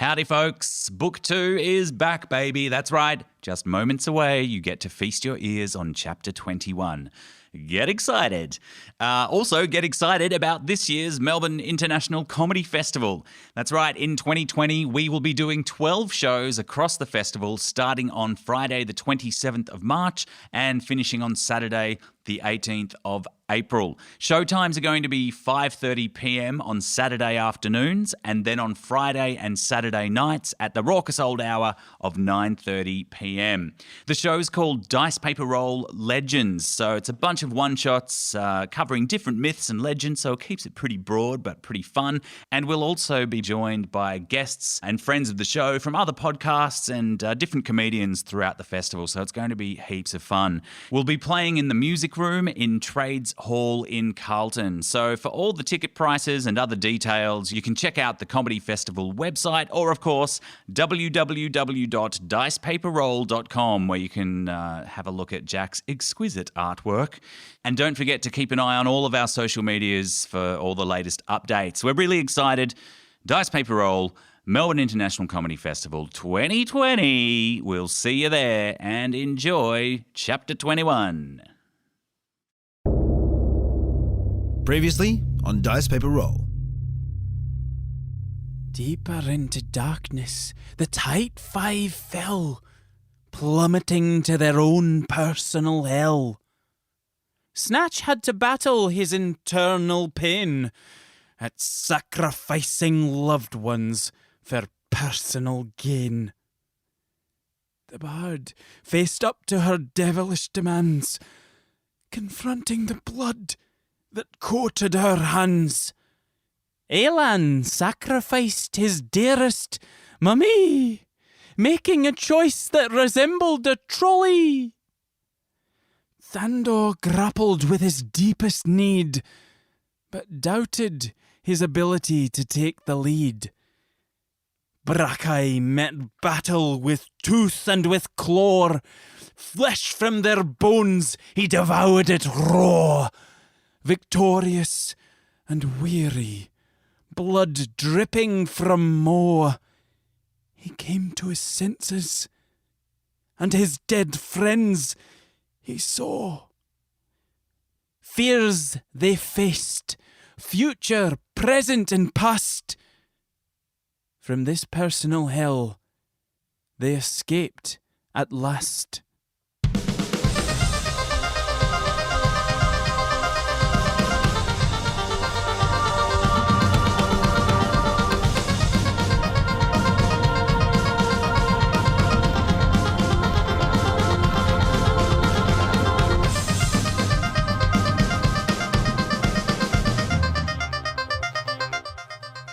Howdy, folks. Book 2 is back, baby. That's right. Just moments away, you get to feast your ears on Chapter 21. Get excited. Also, get excited about this year's Melbourne International Comedy Festival. That's right. In 2020, we will be doing 12 shows across the festival, starting on Friday, the 27th of March and finishing on Saturday, the 18th of April. Showtimes are going to be 5:30 p.m. on Saturday afternoons and then on Friday and Saturday nights at the raucous old hour of 9:30 p.m. The show's called Dice Paper Roll Legends, so it's a bunch of one-shots covering different myths and legends, so it keeps it pretty broad but pretty fun. And we'll also be joined by guests and friends of the show from other podcasts and different comedians throughout the festival, so it's going to be heaps of fun. We'll be playing in the music room in Trades Hall in Carlton. So for all the ticket prices and other details, you can check out the Comedy Festival website or, of course, www.dicepaperroll.com, where you can have a look at Jack's exquisite artwork. And don't forget to keep an eye on all of our social medias for all the latest updates. We're really excited. Dice Paper Roll, Melbourne International Comedy Festival 2020. We'll see you there and enjoy Chapter 21. Previously on Dice Paper Roll. Deeper into darkness, the tight five fell, plummeting to their own personal hell. Snatch had to battle his internal pain at sacrificing loved ones for personal gain. The bard faced up to her devilish demands, confronting the blood that coated her hands. Elan sacrificed his dearest mummy, making a choice that resembled a trolley. Thandor grappled with his deepest need, but doubted his ability to take the lead. Brackeye met battle with tooth and with claw. Flesh from their bones, he devoured it raw. Victorious and weary, blood dripping from maw, he came to his senses, and his dead friends he saw. Fears they faced, future, present, and past. From this personal hell, they escaped at last.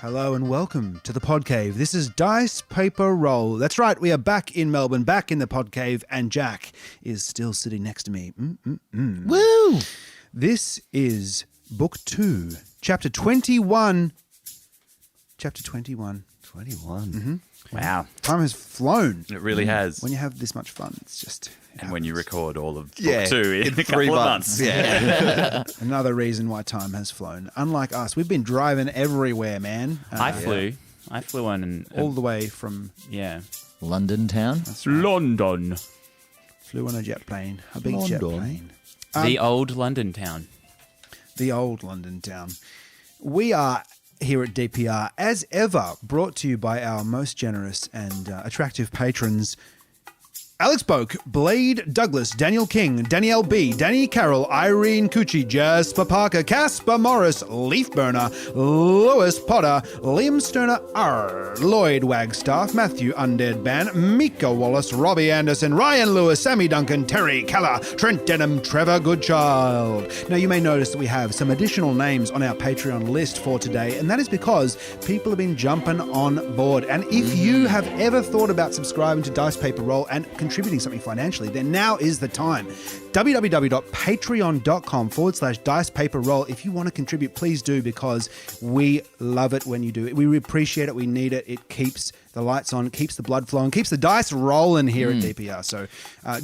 Hello and welcome to the Pod Cave. This is Dice Paper Roll. That's right, we are back in Melbourne, back in the Pod Cave, and Jack is still sitting next to me. Woo! This is Book 2, Chapter 21. Chapter 21. 21. Mm-hmm. Wow. Time has flown. It really has. When you have this much fun, it's just... And when you record all of Book Yeah, 2 in a 3 couple of months. Yeah. Another reason why time has flown. Unlike us, we've been driving everywhere, man. I flew on all the way from... yeah. London town. That's right. London. Flew on a jet plane. A big jet London. plane. The old London town. The old London town. We are here at DPR, as ever, brought to you by our most generous and attractive patrons, Alex Boak, Blade Douglas, Daniel King, Danielle B, Danny Carroll, Irene Cucci, Jasper Parker, Casper Morris, Leaf Burner, Lewis Potter, Liam Sterner R, Lloyd Wagstaff, Matthew Undead Ban, Mika Wallace, Robbie Anderson, Ryan Lewis, Sammy Duncan, Terry Keller, Trent Denham, Trevor Goodchild. Now you may notice that we have some additional names on our Patreon list for today, and that is because people have been jumping on board. And if you have ever thought about subscribing to Dice Paper Roll and contributing something financially, then now is the time. www.patreon.com/Dice Paper Roll. If you want to contribute, please do, because we love it when you do it. We appreciate it. We need it. It keeps the lights on, keeps the blood flowing, keeps the dice rolling here at DPR. So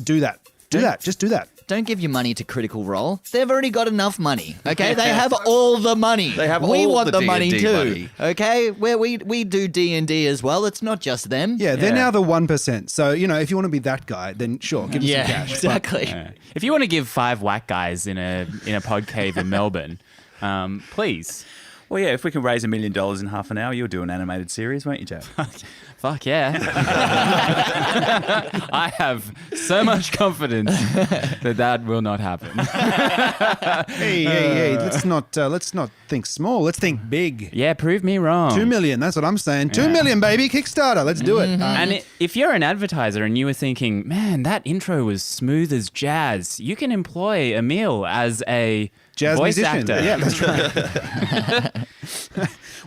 do that. Do that. Just do that. don't give your money to Critical Role. They've already got enough money, okay? They have all the money. They have we all want the the money D&D too, money. okay? Where we do D&D as well. It's not just them. Yeah, they're now the 1%. So, if you want to be that guy, then sure, give them some cash. But- exactly. If you want to give 5 whack guys in a pod cave in Melbourne, please. Well, yeah, if we can raise $1 million in half an hour, you'll do an animated series, won't you, Jack? Fuck yeah. I have so much confidence that will not happen. Hey, let's not think small. Let's think big. Yeah, prove me wrong. 2 million, that's what I'm saying. 2 million, baby, Kickstarter. Let's do it. And if you're an advertiser and you were thinking, man, that intro was smooth as jazz, you can employ Emil as a Jazz voice musician. actor. Yeah, that's right.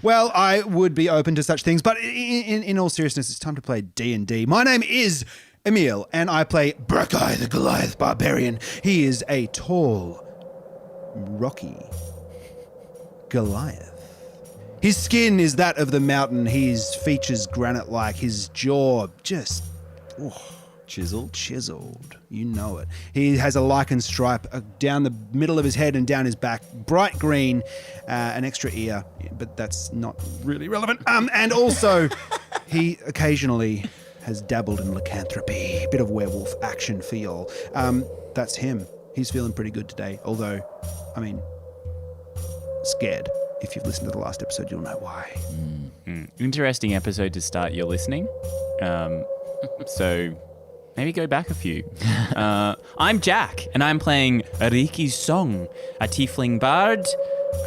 Well, I would be open to such things, but in all seriousness, it's time to play D&D. My name is Emil, and I play Brackeye the Goliath Barbarian. He is a tall, rocky Goliath. His skin is that of the mountain. His features granite-like. His jaw just chiseled. You know it. He has a lichen stripe down the middle of his head and down his back, bright green, an extra ear, but that's not really relevant. And also, he occasionally has dabbled in lycanthropy, a bit of werewolf action feel. That's him. He's feeling pretty good today, although, scared. If you've listened to the last episode, you'll know why. Interesting episode to start your listening. So maybe go back a few. I'm Jack, and I'm playing Ariki's Song, a tiefling bard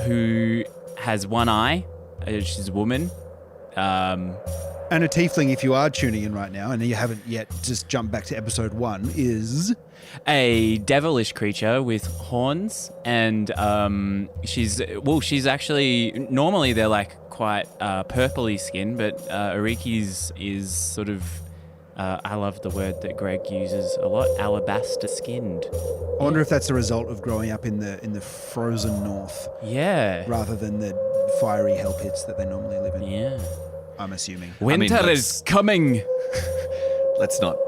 who has one eye. She's a woman. And a tiefling, if you are tuning in right now and you haven't yet just jumped back to episode 1, is... a devilish creature with horns, and she's actually, normally they're like quite purpley skin, but Ariki's is sort of, I love the word that Greg uses a lot, alabaster skinned. I wonder if that's a result of growing up in the frozen north Yeah. rather than the fiery hell pits that they normally live in. Yeah. I'm assuming. Winter let's- is coming. Let's not,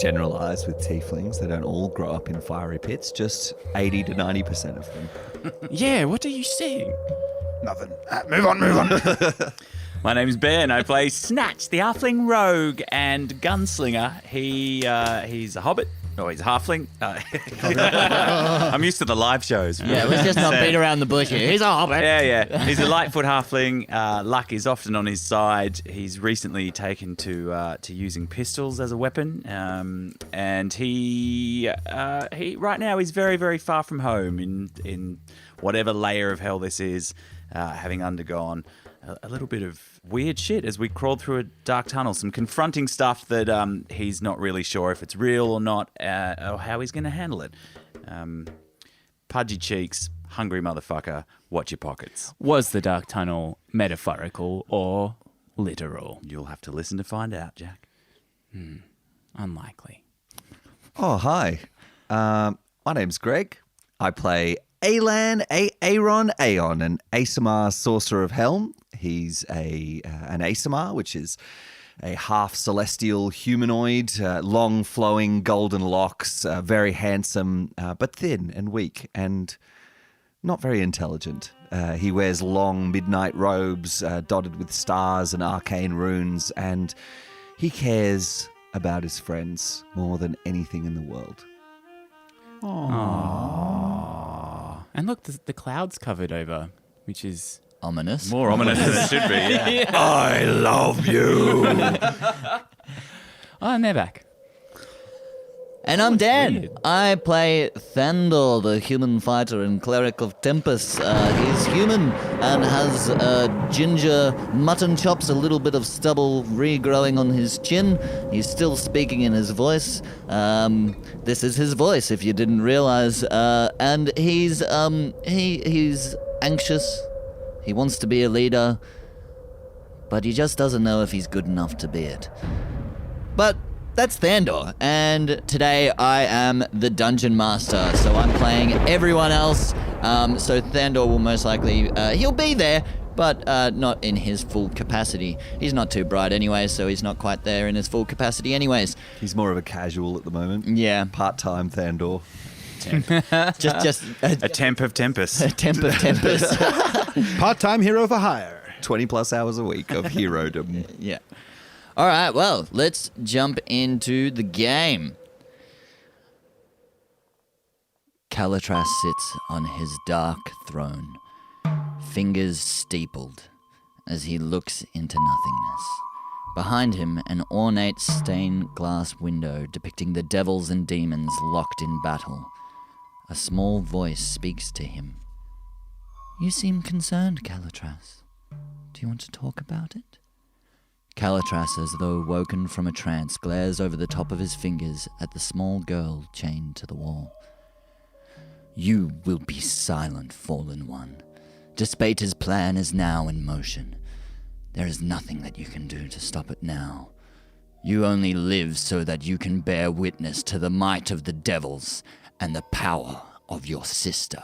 generalize with tieflings. They don't all grow up in fiery pits, just 80 to 90% of them. Yeah, what are you saying? Nothing. Move on. My name's Ben. I play Snatch, the halfling rogue and gunslinger. He's a hobbit. Oh, he's a halfling. I'm used to the live shows. Yeah, let's just not beat around the bush here. He's a hobbit. Yeah. He's a Lightfoot halfling. Luck is often on his side. He's recently taken to using pistols as a weapon, and he right now is very, very far from home in whatever layer of hell this is, having undergone a little bit of weird shit as we crawled through a dark tunnel. Some confronting stuff that he's not really sure if it's real or not, or how he's going to handle it. Pudgy cheeks, hungry motherfucker, watch your pockets. Was the dark tunnel metaphorical or literal? You'll have to listen to find out, Jack. Unlikely. Oh, hi. My name's Greg. I play Alan, Aaron, Aeon, an Asimar sorcerer of Helm. He's an Asimar, which is a half celestial humanoid, long flowing golden locks, very handsome, but thin and weak and not very intelligent. He wears long midnight robes dotted with stars and arcane runes, and he cares about his friends more than anything in the world. And look, the cloud's covered over, which is Ominous. More ominous than it should be, yeah. I love you. Oh, and they're back. And I'm Dan. weird. I play Thandor, the human fighter and cleric of Tempest. He's human and has ginger mutton chops, a little bit of stubble regrowing on his chin. He's still speaking in his voice. This is his voice, if you didn't realize. And he's anxious. He wants to be a leader, but he just doesn't know if he's good enough to be it. But that's Thandor, and today I am the Dungeon Master, so I'm playing everyone else. So Thandor will most likely, he'll be there, but not in his full capacity. He's not too bright anyway, so he's not quite there in his full capacity anyways. He's more of a casual at the moment. Yeah. Part-time Thandor. temp. Just a A temp of tempest. temp of tempest. Part-time hero for hire. 20 plus hours a week of hero-dom. Yeah. All right, well, let's jump into the game. Calitras sits on his dark throne, fingers steepled, as he looks into nothingness. Behind him, an ornate stained glass window depicting the devils and demons locked in battle. A small voice speaks to him. You seem concerned, Calitras. Do you want to talk about it? Calitras, as though woken from a trance, glares over the top of his fingers at the small girl chained to the wall. You will be silent, Fallen One. Despater's plan is now in motion. There is nothing that you can do to stop it now. You only live so that you can bear witness to the might of the devils and the power of your sister.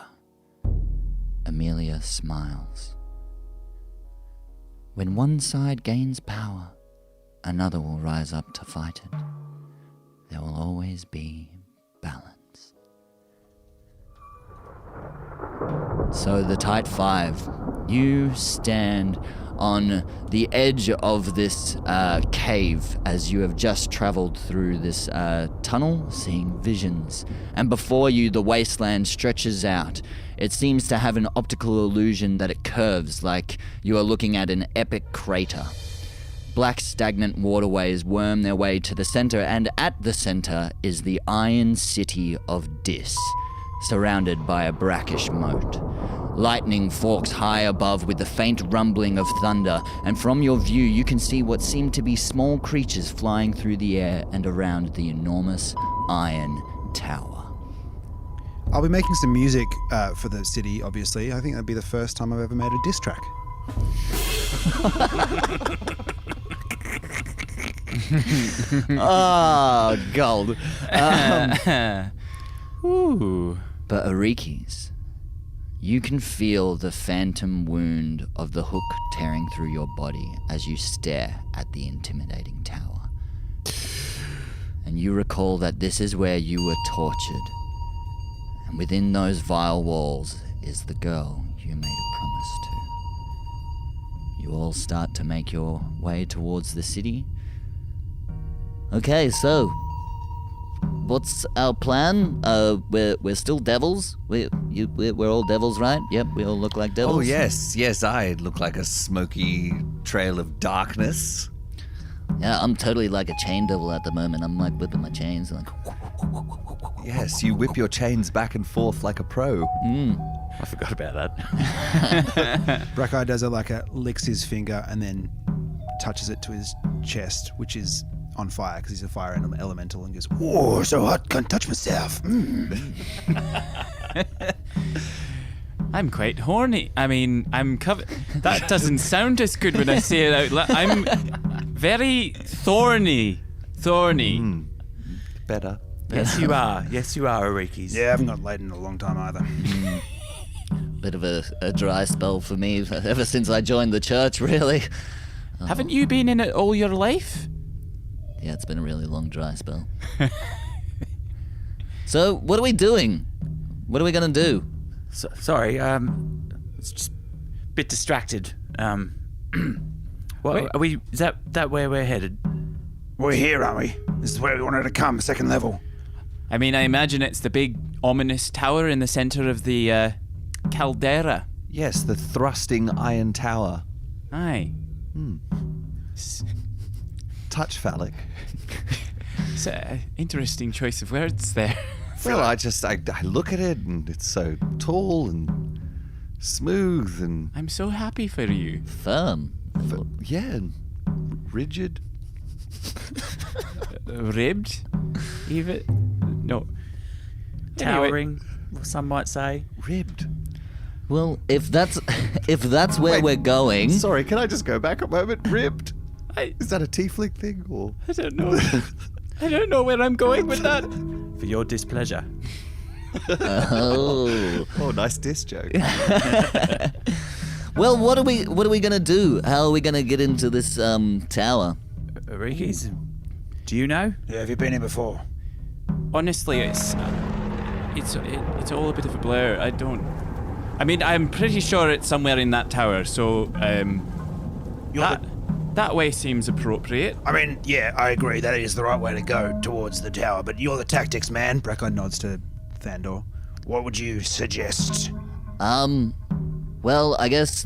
Amelia smiles. When one side gains power, another will rise up to fight it. There will always be balance. So the Tight Five, you stand on the edge of this cave as you have just traveled through this tunnel, seeing visions. And before you, the wasteland stretches out. It seems to have an optical illusion that it curves, like you are looking at an epic crater. Black stagnant waterways worm their way to the center, and at the center is the Iron City of Dis, surrounded by a brackish moat. Lightning forks high above with the faint rumbling of thunder, and from your view you can see what seem to be small creatures flying through the air and around the enormous iron tower. I'll be making some music for the city, obviously. I think that'd be the first time I've ever made a diss track. Oh, gold. Ooh. But Arikis, you can feel the phantom wound of the hook tearing through your body as you stare at the intimidating tower. And you recall that this is where you were tortured. And within those vile walls is the girl you made a promise to. You all start to make your way towards the city. Okay, so what's our plan? We're still devils. We're all devils, right? Yep, we all look like devils. Oh, yes, I look like a smoky trail of darkness. Yeah, I'm totally like a chain devil at the moment. I'm like whipping my chains, like. Yes, you whip your chains back and forth like a pro. I forgot about that. Brackeye does licks his finger and then touches it to his chest, which is on fire because he's a fire elemental, and goes, "Oh, so hot, can't touch myself." I'm quite horny. I mean, I'm covered. That doesn't sound as good when I say it out loud. I'm very thorny. Thorny. Better. Yes, you are. Yes, you are, Arikis. Yeah, I haven't got laid in a long time either. Bit of a dry spell for me ever since I joined the church, really. Haven't you been in it all your life? Yeah, it's been a really long dry spell. So, what are we doing? What are we gonna do? Sorry, it's just a bit distracted. What are we? Is that where we're headed? We're here, aren't we? This is where we wanted to come, second level. I mean, I imagine it's the big ominous tower in the center of the caldera. Yes, the thrusting iron tower. Aye. Touch phallic. It's an interesting choice of words there. Well, I look at it and it's so tall and smooth and I'm so happy for you. Firm. and rigid. Ribbed? Even? No. Towering, some might say. Ribbed. Well, if that's where we're going. Sorry, can I just go back a moment? Ribbed. I Is that a tiefling thing or? don't know. I don't know where I'm going with that. For your displeasure. Oh. Oh, nice diss joke. Well, what are we gonna do? How are we gonna get into this tower? Arikis, do you know? Yeah, have you been here before? Honestly, It's all a bit of a blur. I mean, I'm pretty sure it's somewhere in that tower. So that way seems appropriate. I mean, yeah, I agree. That is the right way to go towards the tower, but you're the tactics man. Brackeye nods to Thandor. What would you suggest? Well, I guess,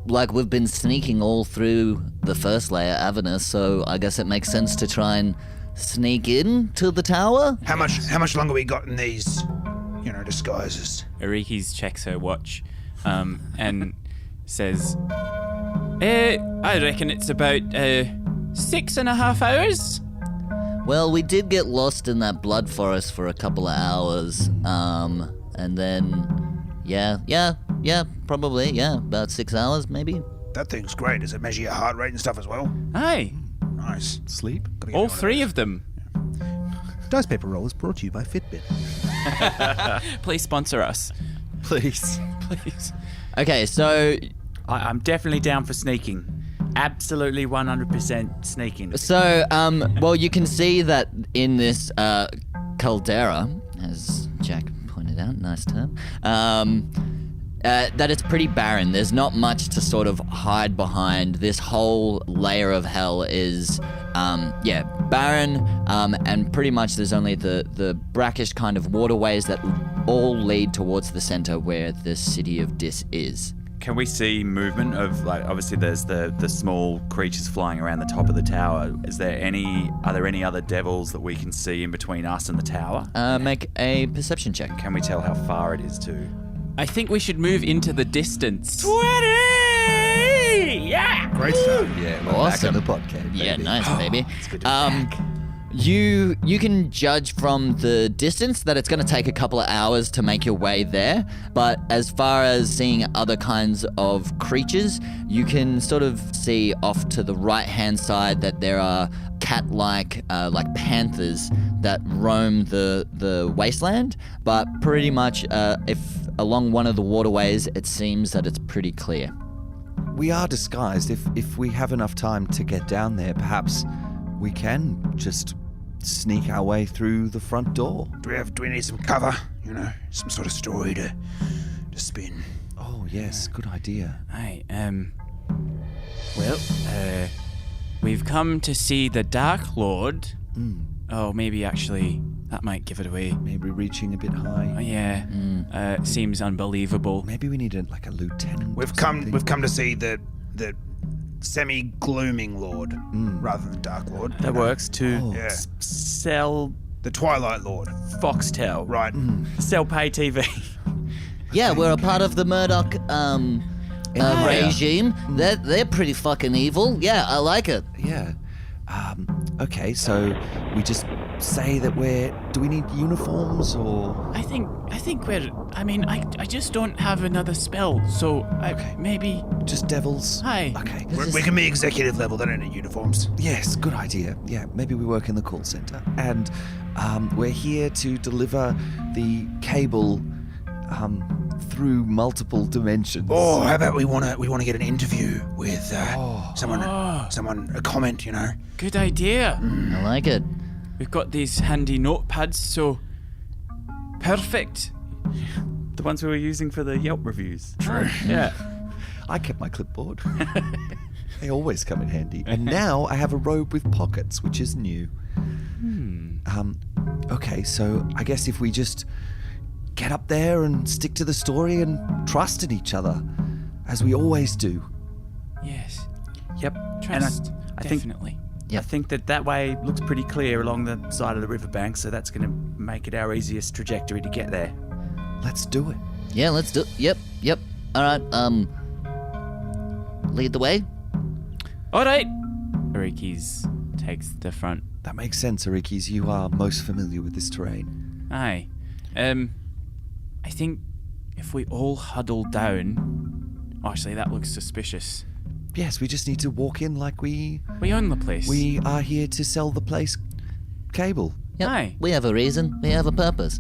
like, we've been sneaking all through the first layer, Avernus, so I guess it makes sense to try and sneak in to the tower. How much longer we got in these, disguises? Arikis checks her watch, and says, I reckon it's about 6.5 hours. Well, we did get lost in that blood forest for a couple of hours, and then, probably, about 6 hours, maybe. That thing's great. Does it measure your heart rate and stuff as well? Aye, Nice. Sleep? Gotta get all one of 3 those. of them. Dice Paper Roll is brought to you by Fitbit. Please sponsor us. Please. Please. Okay, so I'm definitely down for sneaking. Absolutely 100% sneaking. well, you can see that in this caldera, as Jack pointed out, nice term, that it's pretty barren. There's not much to sort of hide behind. This whole layer of hell is, barren, and pretty much there's only the brackish kind of waterways that all lead towards the center where the city of Dis is. Can we see movement of, like, obviously there's the small creatures flying around the top of the tower. Are there any other devils that we can see in between us and the tower? Make a perception check. Can we tell how far it is too? I think we should move into the distance. 20! Yeah! Great start. Yeah, we're Awesome. back in the podcast. Yeah, nice, baby. It's good to be back. You can judge from the distance that it's going to take a couple of hours to make your way there, but as far as seeing other kinds of creatures, you can sort of see off to the right-hand side that there are cat-like, like panthers that roam the wasteland, but pretty much if along one of the waterways, it seems that it's pretty clear. We are disguised. If we have enough time to get down there, perhaps we can just sneak our way through the front door. Do we need some cover? Some sort of story to spin. Oh, yes, good idea. Aye, we've come to see the Dark Lord. Oh, maybe actually that might give it away. Maybe reaching a bit Oh, high. yeah, seems unbelievable. Maybe we need a lieutenant. We've or come something. to see the semi-glooming lord rather than dark lord. That works to Yeah. sell The Twilight Lord. Foxtel. Right. Sell pay TV. Yeah, we're a part of the Murdoch regime. They're pretty fucking evil. Yeah, I like it. Yeah. Okay, so we just say that do we need uniforms or? I think I just don't have another spell, so maybe. Just devils? Hi. Okay. We can be executive level. They don't need uniforms. Yes, good idea. Yeah, maybe we work in the call center. And we're here to deliver the cable through multiple dimensions. Oh, how about we want to get an interview with someone, a comment, Good idea. I like it. We've got these handy notepads, so perfect. The ones we were using for the Yelp reviews. True. Yeah. I kept my clipboard. They always come in handy. And now I have a robe with pockets, which is new. Okay, so I guess if we just get up there and stick to the story and trust in each other, as we always do. Yes. Yep. Trust. And I think Definitely. I think that way looks pretty clear along the side of the riverbank, so that's going to make it our easiest trajectory to get there. Let's do it. Yeah, let's do. Yep. All right. Lead the way. All right. Arikis takes the front. That makes sense, Arikis. You are most familiar with this terrain. Aye. I think if we all huddle down. Actually, that looks suspicious. Yes, we just need to walk in like we own the place. are here to sell the place cable. Yep. Aye. We have a reason. We have a purpose.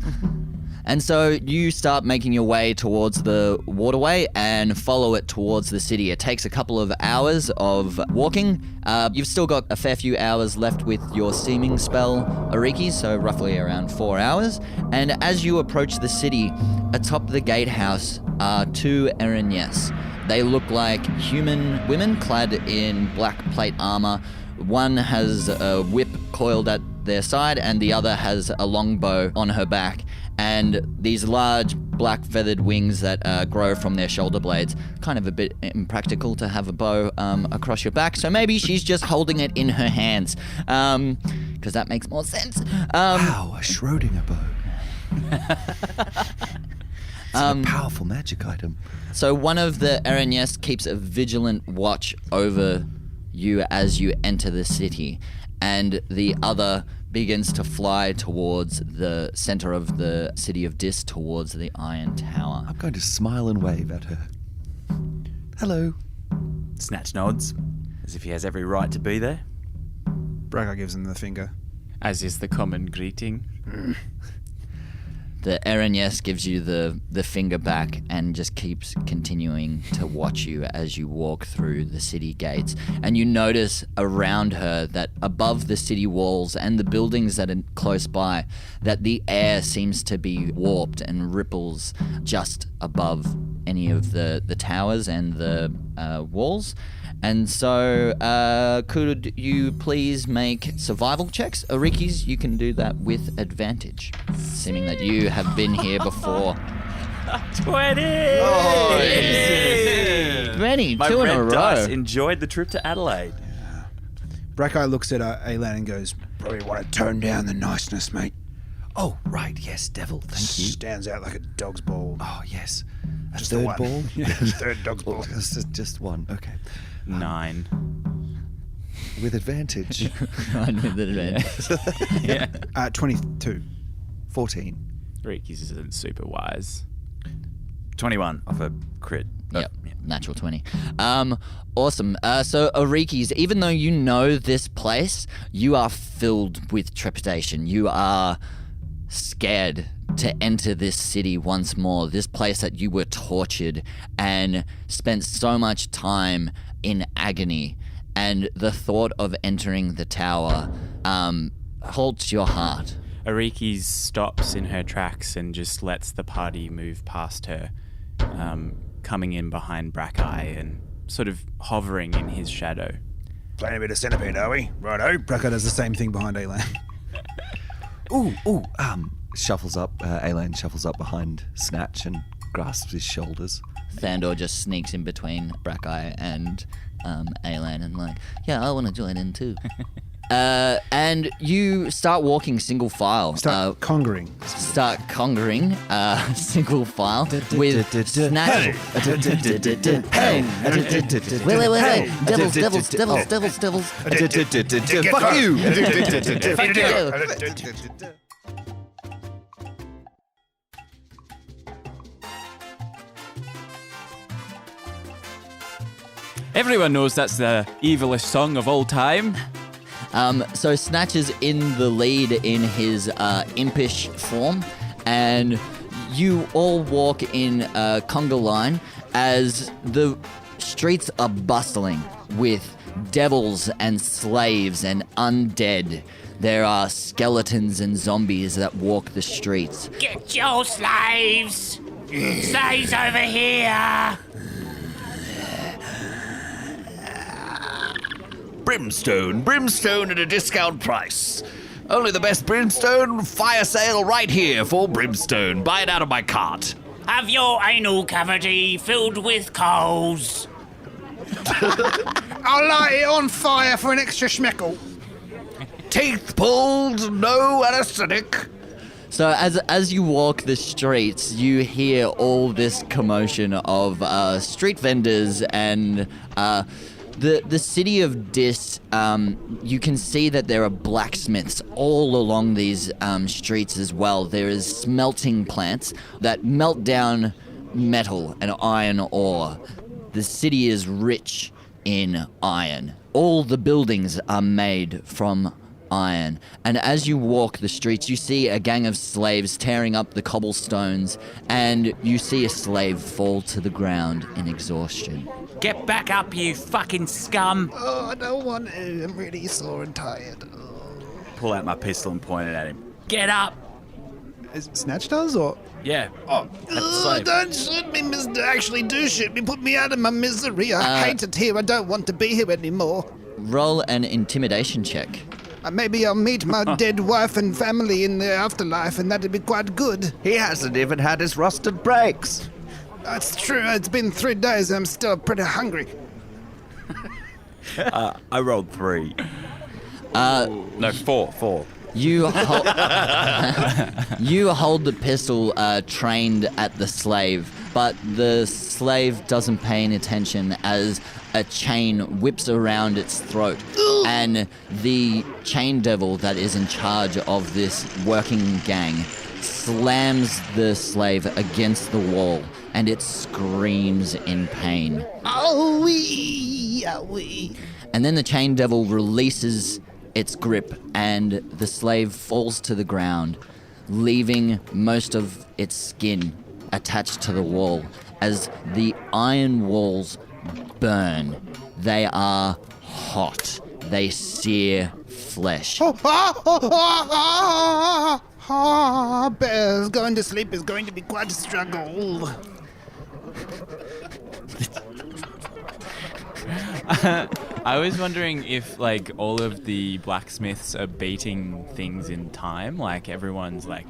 And so you start making your way towards the waterway and follow it towards the city. It takes a couple of hours of walking. You've still got a fair few hours left with your seeming spell, Ariki, so roughly around 4 hours. And as you approach the city, atop the gatehouse are 2 Erinyes. They look like human women clad in black plate armor. One has a whip coiled at their side and the other has a longbow on her back. And these large black feathered wings that grow from their shoulder blades. Kind of a bit impractical to have a bow across your back, so maybe she's just holding it in her hands, because that makes more sense. Wow, a Schrodinger bow. It's a powerful magic item. So one of the Erinyes keeps a vigilant watch over you as you enter the city, and the other begins to fly towards the center of the city of Dis, towards the Iron Tower. I'm going to smile and wave at her. Hello. Snatch nods, as if he has every right to be there. Braga gives him the finger. As is the common greeting. The Erinyes gives you the finger back and just keeps continuing to watch you as you walk through the city gates. And you notice around her that above the city walls and the buildings that are close by, that the air seems to be warped and ripples just above any of the towers and the walls. And so, could you please make survival checks? Arikis, you can do that with advantage, assuming that you have been here before. 20! Oh, yeah. 20, My 2 in a red row. dice enjoyed the trip to Adelaide. Brackeye looks at Alan and goes, Probably want to tone down the niceness, mate. Oh, right, yes, devil, thank you. stands out like a dog's ball. Oh, yes. A Just the third one. ball? Third dog's ball. Just one, okay. 9. With advantage. One with advantage. Yeah. 22. 14. Rikis isn't super wise. 21 off a crit. Yep, natural 20. Awesome. So, Arikis, even though you know this place, you are filled with trepidation. You are scared to enter this city once more. This place that you were tortured and spent so much time in agony. And the thought of entering the tower halts your heart. Arikis stops in her tracks and just lets the party move past her, coming in behind Brackeye and sort of hovering in his shadow. Playing a bit of centipede, are we? Righto. Brackeye does the same thing behind Alan. Shuffles up, Alan shuffles up behind Snatch and grasps his shoulders. Thandor just sneaks in between Brackeye and Alan and like, yeah, I want to join in too. And you start walking single file. Start conquering. Start conquering single file with Snatch. Hey! Wait. Devils. Fuck you! Everyone knows that's the evilest song of all time. So Snatch is in the lead in his impish form, and you all walk in a conga line as the streets are bustling with devils and slaves and undead. There are skeletons and zombies that walk the streets. Get your slaves! Slaves over here! Brimstone at a discount price. Only the best brimstone, fire sale right here for Brimstone. Buy it out of my cart. Have your anal cavity filled with coals. I'll light it on fire for an extra schmeckle. Teeth pulled, no anesthetic. So as you walk the streets, you hear all this commotion of street vendors and the city of Dis. You can see that there are blacksmiths all along these streets as well. There is smelting plants that melt down metal and iron ore. The city is rich in iron. All the buildings are made from iron. And as you walk the streets, you see a gang of slaves tearing up the cobblestones, and you see a slave fall to the ground in exhaustion. Get back up, you fucking scum! Oh, I don't want to. I'm really sore and tired. Pull out my pistol and point it at him. Get up! Is it Snatch does, or? Yeah. Oh, Don't shoot me, mister. Actually, do shoot me. Put me out of my misery. I hate it here. I don't want to be here anymore. Roll an intimidation check. Maybe I'll meet my dead wife and family in the afterlife, and that'd be quite good. He hasn't even had his rusted brakes. That's true. It's been 3 days and I'm still pretty hungry. I rolled 3. No, 4. You hold the pistol trained at the slave, but the slave doesn't pay any attention as a chain whips around its throat, and the chain devil that is in charge of this working gang slams the slave against the wall, and it screams in pain. Owie, owie. And then the chain devil releases its grip, and the slave falls to the ground, leaving most of its skin attached to the wall. As the iron walls burn, they are hot. They sear flesh. Bears, going to sleep is going to be quite a struggle. I was wondering if, like, all of the blacksmiths are beating things in time. Like, everyone's like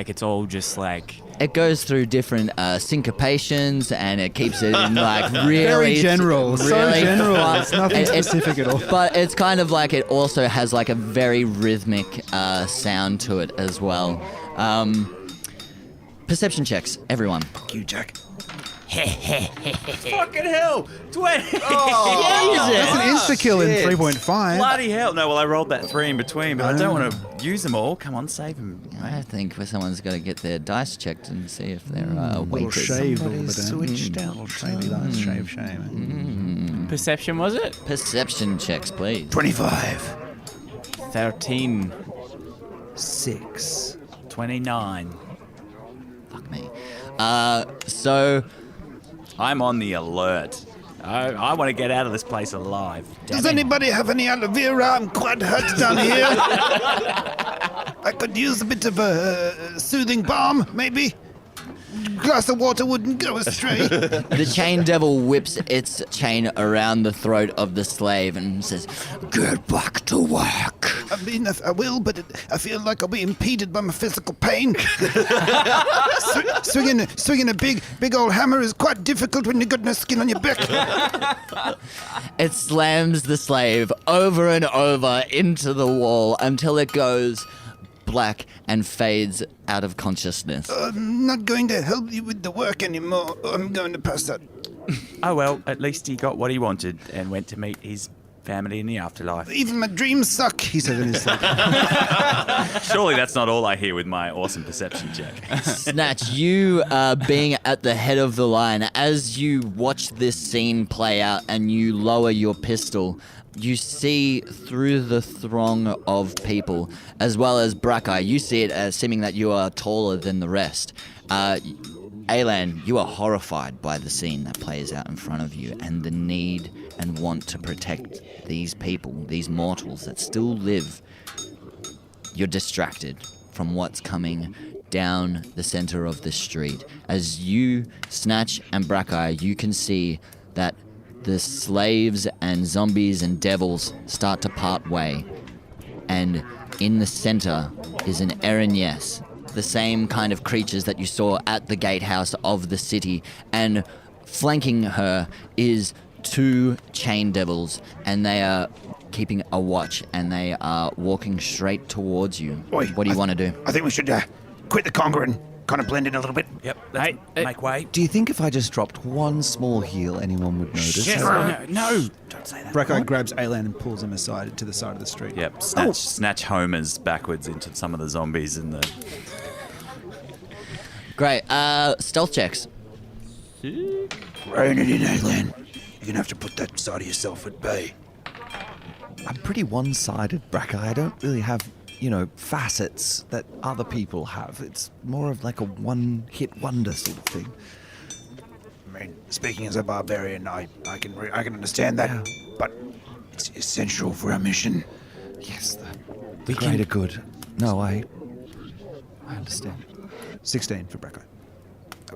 it's all just like... It goes through different syncopations, and it keeps it in, like, really... Very general. So really general. fun- It's nothing specific at all. But it's kind of like it also has, like, a very rhythmic sound to it as well. Perception checks, everyone. Fuck you, Jack. Fucking hell! 20! That's an insta-kill in 3.5. Bloody hell! No, well, I rolled that 3 in between, but I don't want to use them all. Come on, save them. I think someone's got to get their dice checked and see if they're Little weighted. shaved a little bit. Switched out. Shavey lights, shave. Perception, was it? Perception checks, please. 25. 13. 6. 29. Fuck me. So... I'm on the alert. I want to get out of this place alive. Does anybody have any aloe vera? I'm quite hurt down here. I could use a bit of a soothing balm, maybe. Glass of water wouldn't go astray. The chain devil whips its chain around the throat of the slave and says, "Get back to work." I mean, I will, but I feel like I'll be impeded by my physical pain. Swinging a big old hammer is quite difficult when you've got no skin on your back. It slams the slave over and over into the wall until it goes black and fades out of consciousness. I'm not going to help you with the work anymore. I'm going to pass out. Oh, well, at least he got what he wanted and went to meet his family in the afterlife. Even my dreams suck, he said in his sleep. Surely that's not all I hear with my awesome perception check. Snatch, you being at the head of the line, as you watch this scene play out and you lower your pistol, you see through the throng of people, as well as Brackeye, you see it as seeming that you are taller than the rest. Alan, you are horrified by the scene that plays out in front of you and the need and want to protect these people, these mortals that still live. You're distracted from what's coming down the center of the street. As you, Snatch and Brackeye, you can see that the slaves and zombies and devils start to part way. And in the center is an Erinyes, the same kind of creatures that you saw at the gatehouse of the city. And flanking her is 2 chain devils, and they are keeping a watch, and they are walking straight towards you. Oi, What do you want to do? I think we should quit the conga and kind of blend in a little bit. Yep, let's make way. Do you think if I just dropped one small heel, anyone would notice? No, don't say that. Brackeye grabs Alan and pulls him aside to the side of the street. Yep, snatch homers backwards into some of the zombies in the... Great. Stealth checks. Rein it in, Alan. You're going to have to put that side of yourself at bay. I'm pretty one-sided, Brackeye. I don't really have, facets that other people have. It's more of like a one-hit wonder sort of thing. I mean, speaking as a barbarian, I can understand that, but it's essential for our mission. Yes, the greater good. No, I understand. 16 for Brackeye.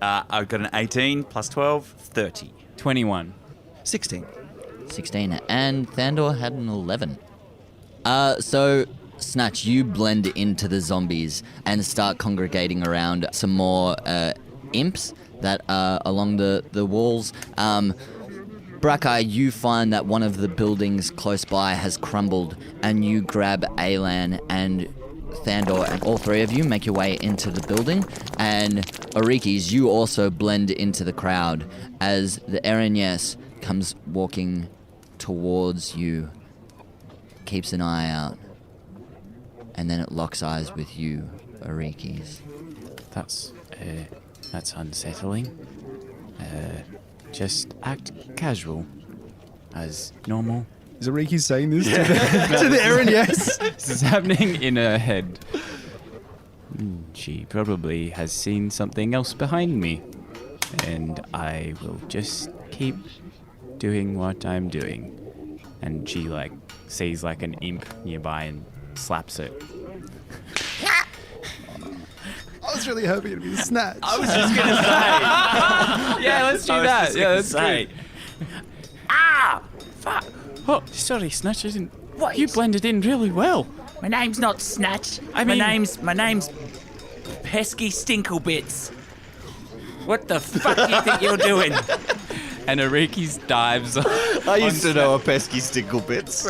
I've got an 18 plus 12, 30. 21. 16. 16, and Thandor had an 11. So, Snatch, you blend into the zombies and start congregating around some more imps that are along the walls. Brackeye, you find that one of the buildings close by has crumbled, and you grab Alan and Thandor, and all three of you make your way into the building. And Arikis, you also blend into the crowd as the Erenyes comes walking towards you, keeps an eye out, and then it locks eyes with you, Arikis. That's unsettling. Just act casual, as normal. Is Ariki saying this to the Aaron? Yes. This is happening in her head. She probably has seen something else behind me, and I will just keep doing what I'm doing. And she sees an imp nearby and slaps it. I was really hoping it'd be a Snatch. I was just going to say. Yeah, let's do that. Yeah, that's say. good. Ah! Fuck! Oh, sorry, Snatch. I didn't. What You is- blended in really well. My name's not Snatch. I mean- my name's Pesky Stinklebits. What the fuck do you think you're doing? And Ariki's dives. I used to know a pesky stinklebits.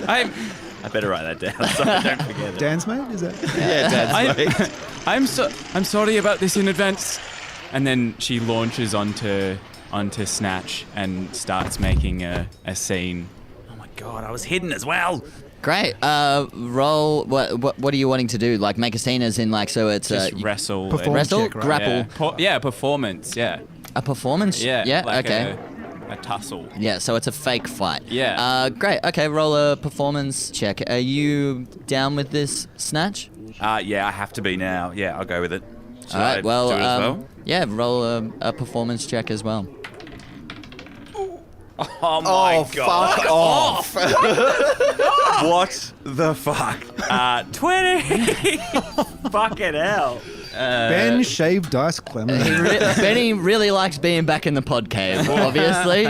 I better write that down so I don't forget it. Dan's mate? Is that? Yeah, Dad's mate. I'm sorry about this in advance. And then she launches onto Snatch and starts making a scene. Oh my god, I was hidden as well. Great. Roll. What are you wanting to do? Make a scene, as in Just so it's wrestle. Perform wrestle, check, right? grapple, Performance. Yeah. a performance. Yeah. Okay. A tussle. Yeah, so it's a fake fight. Yeah. Great. Okay, roll a performance check. Are you down with this, Snatch? Yeah, I have to be now. Yeah, I'll go with it. Should All right. I Well, do it as well? yeah, roll a performance check as well. Oh my god. Fuck off. What the fuck? 20. Fucking hell. Ben Shave Dice Clement. Benny really likes being back in the pod cave, obviously.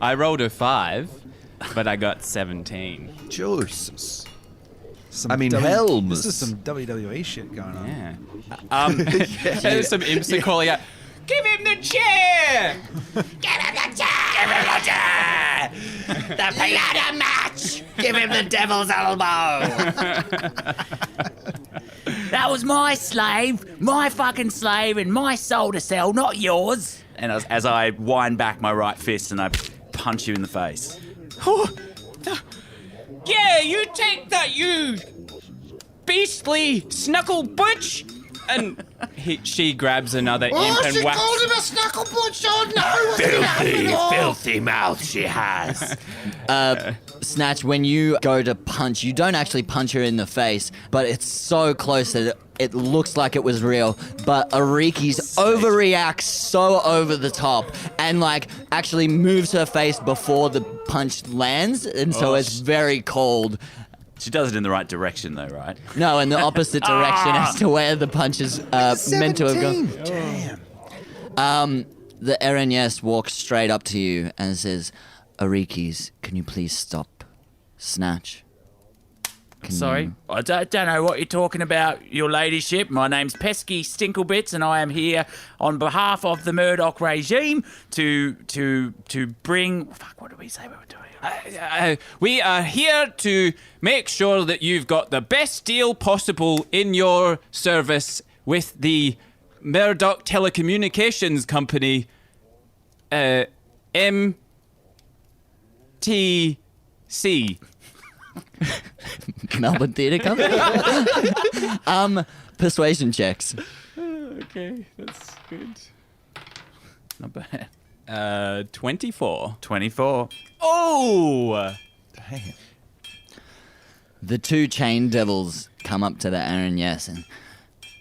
I rolled a 5, but I got 17. Jesus. Some Helms. This is some WWE shit going on. Yeah. There's some imps are calling out, "Give him the chair!" Give him the chair! Give him the chair! The ladder match! Give him the devil's elbow! That was my slave, my fucking slave, and my soul to sell, not yours. And as I wind back my right fist and I punch you in the face. Yeah, you take that, you beastly snuckle butch! And she grabs another imp and whacks. him a snuckle butch! Oh no! Filthy mouth she has. Snatch, when you go to punch, you don't actually punch her in the face, but it's so close that it looks like it was real. But Ariki's overreacts so over the top and actually moves her face before the punch lands, and so it's very cold. She does it in the right direction though, right? No, in the opposite direction as to where the punch is meant to have gone. Damn. The Erenyes walks straight up to you and says, Arikis, can you please stop? Snatch. Sorry, I don't know what you're talking about, your ladyship. My name's Pesky Stinklebits, and I am here on behalf of the Murdoch regime to bring... Fuck, what did we say we were doing? We are here to make sure that you've got the best deal possible in your service with the Murdoch Telecommunications Company, MTC. Melbourne Theatre Company? Persuasion checks. Okay, that's good. Not bad. 24. 24. Oh! Damn. The two chain devils come up to the Aranyes and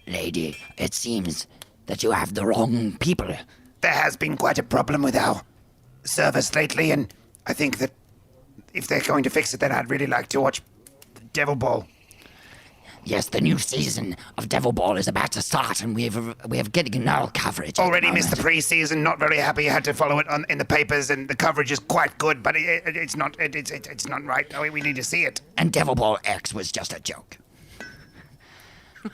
Lady, it seems that you have the wrong people. There has been quite a problem with our service lately, and I think that if they're going to fix it, then I'd really like to watch Devil Ball. Yes, the new season of Devil Ball is about to start, and we have getting no coverage. Already missed the pre-season. Not very happy. Had to follow it in the papers, and the coverage is quite good, but it's not right. We need to see it. And Devil Ball X was just a joke.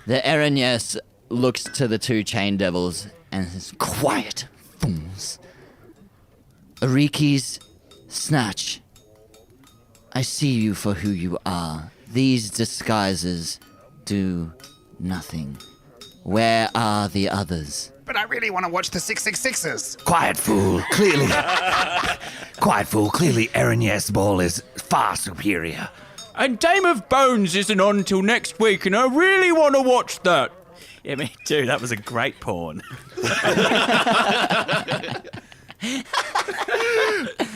the Aranyes looks to the two chain devils and says, "Quiet, fools. Arikis, Snatch, I see you for who you are. These disguises do nothing. Where are the others?" But I really want to watch the 666ers. Quiet fool, clearly. Quiet fool, clearly Aranyes Ball is far superior. And Dame of Bones isn't on till next week, and I really want to watch that. Yeah, me too. That was a great porn.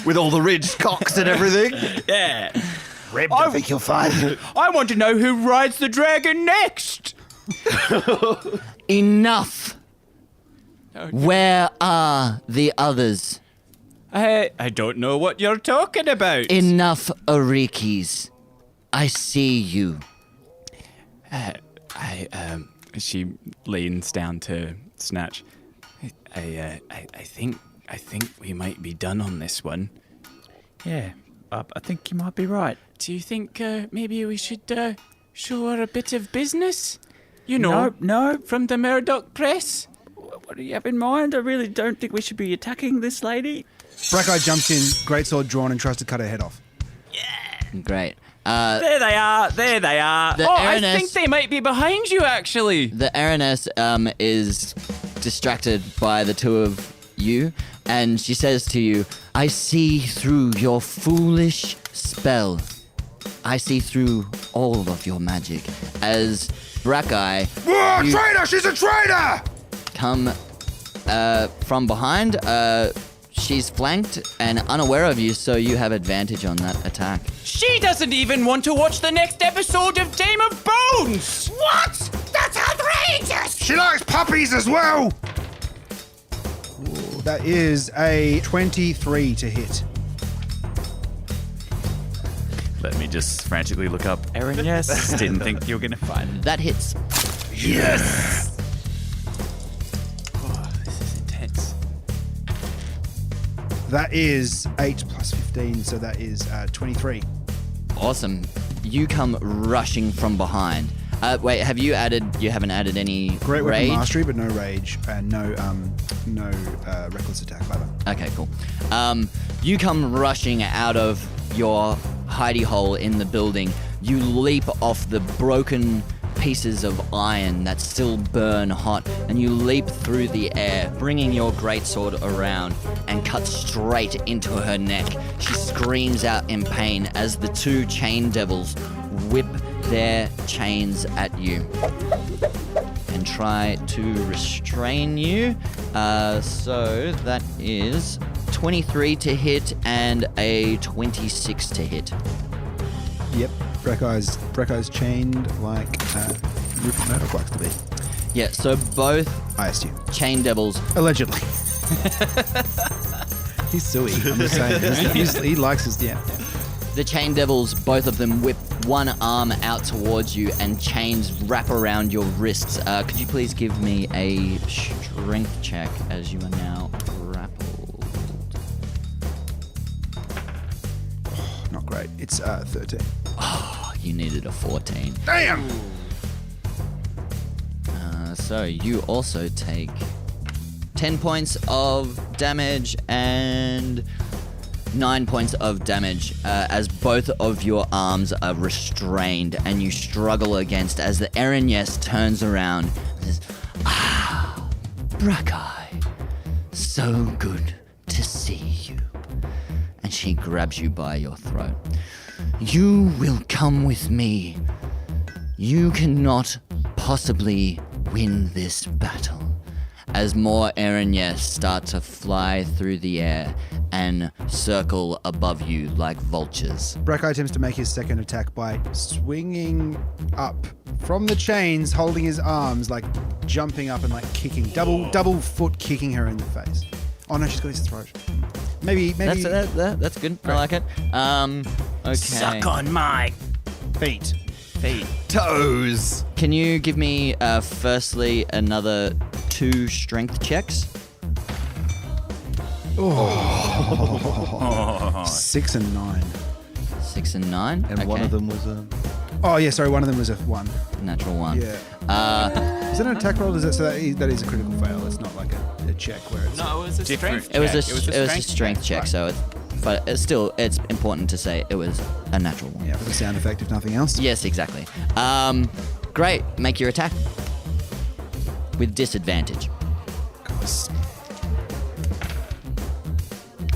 With all the ridged cocks and everything. Yeah. Ribbed, I think you'll find. I want to know who rides the dragon next. Enough! Where are the others? I don't know what you're talking about. Enough, Arikis. I see you. She leans down to Snatch. I think we might be done on this one. Yeah, I think you might be right. Do you think maybe we should show her a bit of business? You know, No. from the Murdoch Press? What do you have in mind? I really don't think we should be attacking this lady. Brackeye jumps in, greatsword drawn, and tries to cut her head off. Great. There they are. The I Aranyes- think they might be behind you, actually. The Aranyes is distracted by the two of you, and she says to you, "I see through your foolish spell. I see through all of your magic." As Brackeye, you Traitor! She's a traitor! come from behind. She's flanked and unaware of you, so you have advantage on that attack. She doesn't even want to watch the next episode of Dame of Bones! What? That's outrageous! She likes puppies as well! That is a 23 to hit. Let me just frantically look up Aaron. Yes. Didn't think you were going to find. That hits. Yes! Oh, this is intense. That is 8 plus 15, so that is 23. Awesome. You come rushing from behind. Wait, you haven't added any Great weapon rage? mastery, but no rage, and no reckless attack either. Okay, cool. You come rushing out of your hidey hole in the building. You leap off the broken pieces of iron that still burn hot, and you leap through the air, bringing your greatsword around and cut straight into her neck. She screams out in pain as the two chain devils whip their chains at you and try to restrain you. So that is 23 to hit and a 26 to hit. Yep. Breckeye's chained like Rupert Murdoch likes to be. Yeah, so both I assume. chain devils. Allegedly. He's silly. I'm just saying. He likes his, yeah. The chain devils, both of them whip one arm out towards you and chains wrap around your wrists. Could you please give me a strength check as you are now grappled? Not great. It's 13. You needed a 14. Damn! So you also take 10 points of damage and 9 points of damage as both of your arms are restrained and you struggle against as the Aranyes turns around and says, "Ah, Brackeye, so good to see you." And she grabs you by your throat. "You will come with me. You cannot possibly win this battle." As more Aranyes start to fly through the air and circle above you like vultures. Brackeye attempts to make his second attack by swinging up from the chains, holding his arms, like jumping up and like kicking, double foot kicking her in the face. Oh no, she's got his throat. Maybe. That's good. I like it. Okay. Suck on my Feet. Toes. Can you give me firstly another 2 strength checks? 6 and 9. 6 and 9. And one of them was a... Oh yeah, sorry, one of them was a 1. Natural 1. Yeah. Is that an attack roll? That is a critical fail. It's not like a check where it's... No, it was a strength check. It was a strength check, so but it's important to say it was a natural 1. Yeah, for the sound effect, if nothing else. Yes, exactly. Great. Make your attack with disadvantage.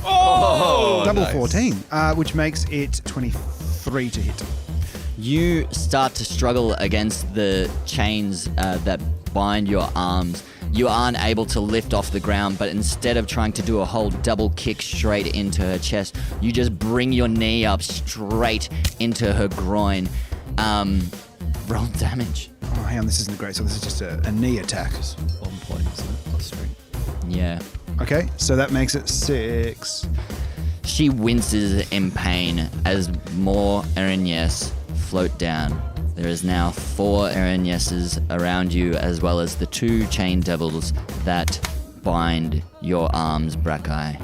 Double 14, which makes it 23 to hit. You start to struggle against the chains that bind your arms. You aren't able to lift off the ground, but instead of trying to do a whole double kick straight into her chest, you just bring your knee up straight into her groin. Roll damage. Oh, hang on, this isn't great. So this is just a knee attack. 1 point, isn't it? Plus 3. Yeah. Okay, so that makes it 6. She winces in pain as more Erinyes float down. There is now 4 Erinyes's around you, as well as the 2 chain devils that bind your arms, Brackeye.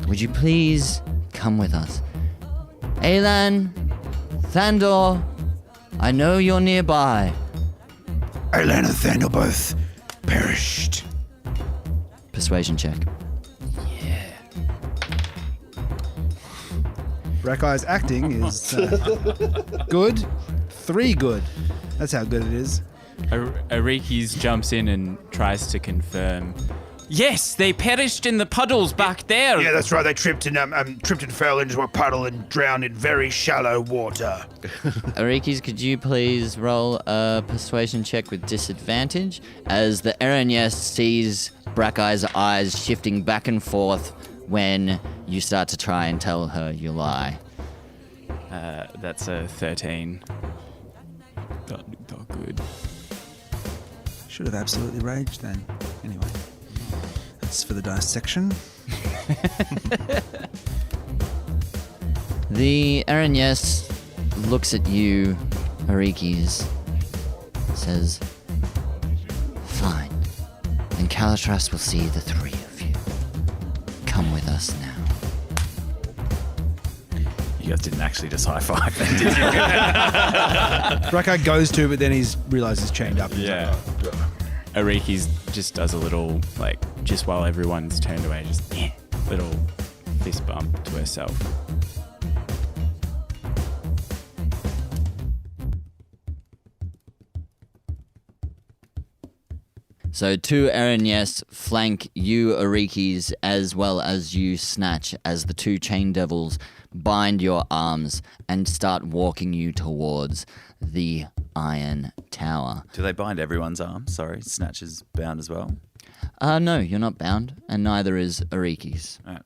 Would you please come with us? Alan, Thandor, I know you're nearby. Alan and Thandor both perished. Persuasion check. Brackeye's acting is good. 3 good. That's how good it is. Arikis jumps in and tries to confirm. Yes, they perished in the puddles back there. Yeah, that's right. They tripped and fell into a puddle and drowned in very shallow water. Arikis, could you please roll a persuasion check with disadvantage as the Erinyes sees Brackeye's eyes shifting back and forth when you start to try and tell her you lie. That's a 13. Not good. Should have absolutely raged then. Anyway, that's for the dissection. The Erinyes looks at you, Arikis, says, "Fine. Then Calitras will see the 3 of you. Come with us now." You guys didn't actually just high five then, did you? Brackeye goes to, but then he's realizes he's chained up. Yeah. Arikis just does a little, like, just while everyone's turned away, just little fist bump to herself. So 2 Erinyes flank you, Arikis, as well as you, Snatch, as the 2 chain devils bind your arms and start walking you towards the Iron Tower. Do they bind everyone's arms? Sorry, Snatch is bound as well. No, you're not bound, and neither is Arikis. Right.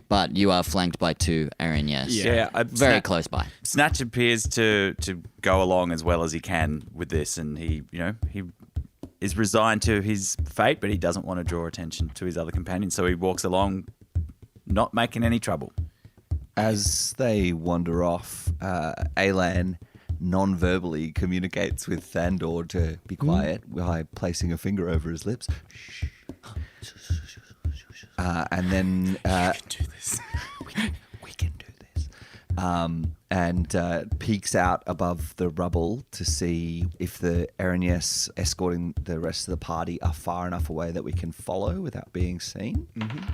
But you are flanked by 2 Erinyes. Yeah, very close by. Snatch appears to go along as well as he can with this, and he is resigned to his fate, but he doesn't want to draw attention to his other companions, so he walks along, not making any trouble. As they wander off, Alan non-verbally communicates with Thandor to be quiet by placing a finger over his lips. And then... You can do this. We can do this. And peeks out above the rubble to see if the Erinyes escorting the rest of the party are far enough away that we can follow without being seen. Mm-hmm.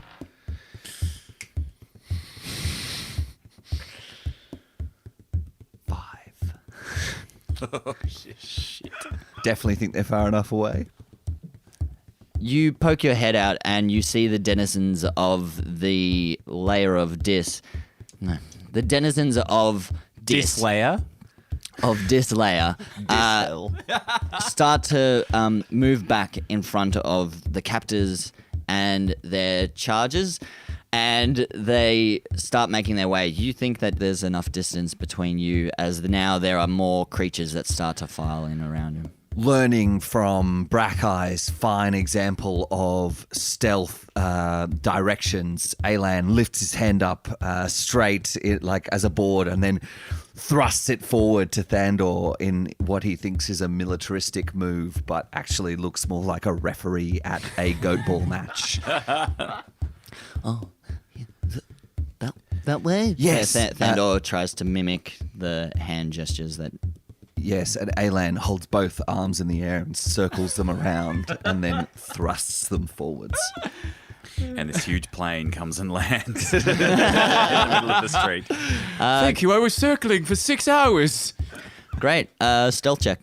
5. Oh, shit. Definitely think they're far enough away. You poke your head out and you see the denizens of the layer of Dis. No, the denizens of Dis. Dislayer? Of Dislayer. Start to move back in front of the captors and their charges, and they start making their way. You think that there's enough distance between you as now there are more creatures that start to file in around him. Learning from Brackey's fine example of stealth directions, Alan lifts his hand up straight, like as a board, and then thrusts it forward to Thandor in what he thinks is a militaristic move, but actually looks more like a referee at a goat ball match. That way? Yes. Thandor tries to mimic the hand gestures that... Yes, and Alan holds both arms in the air and circles them around and then thrusts them forwards. And this huge plane comes and lands in the middle of the street. Thank you, I was circling for 6 hours. Great. Stealth check.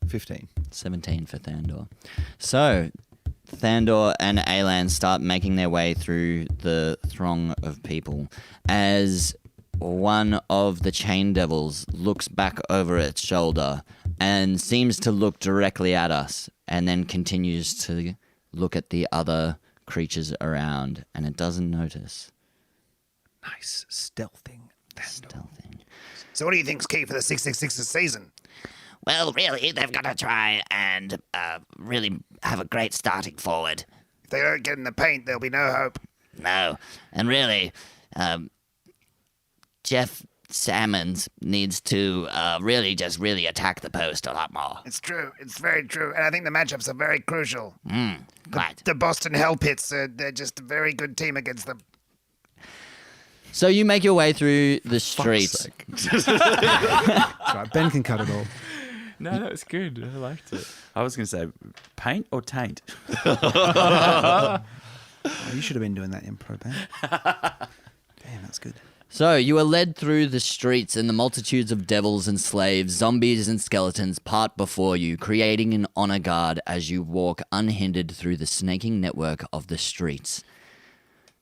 15. 17 for Thandor. So, Thandor and Alan start making their way through the throng of people as one of the chain devils looks back over its shoulder and seems to look directly at us and then continues to look at the other creatures around, and it doesn't notice. Nice. Stealthing. Stealthing. So what do you think's key for the 666 this season? Well, really, they've got to try and really have a great starting forward. If they don't get in the paint, there'll be no hope. No, and really, Jeff Salmons needs to really attack the post a lot more. It's true. It's very true. And I think the matchups are very crucial. Right. The Boston Hell Pits, they're just a very good team against them. So you make your way through the streets. That's right. Ben can cut it all. No, that was good. I liked it. I was going to say paint or taint. Oh, you should have been doing that improv, Ben. Damn, that's good. So you are led through the streets, and the multitudes of devils and slaves, zombies and skeletons part before you, creating an honor guard as you walk unhindered through the snaking network of the streets.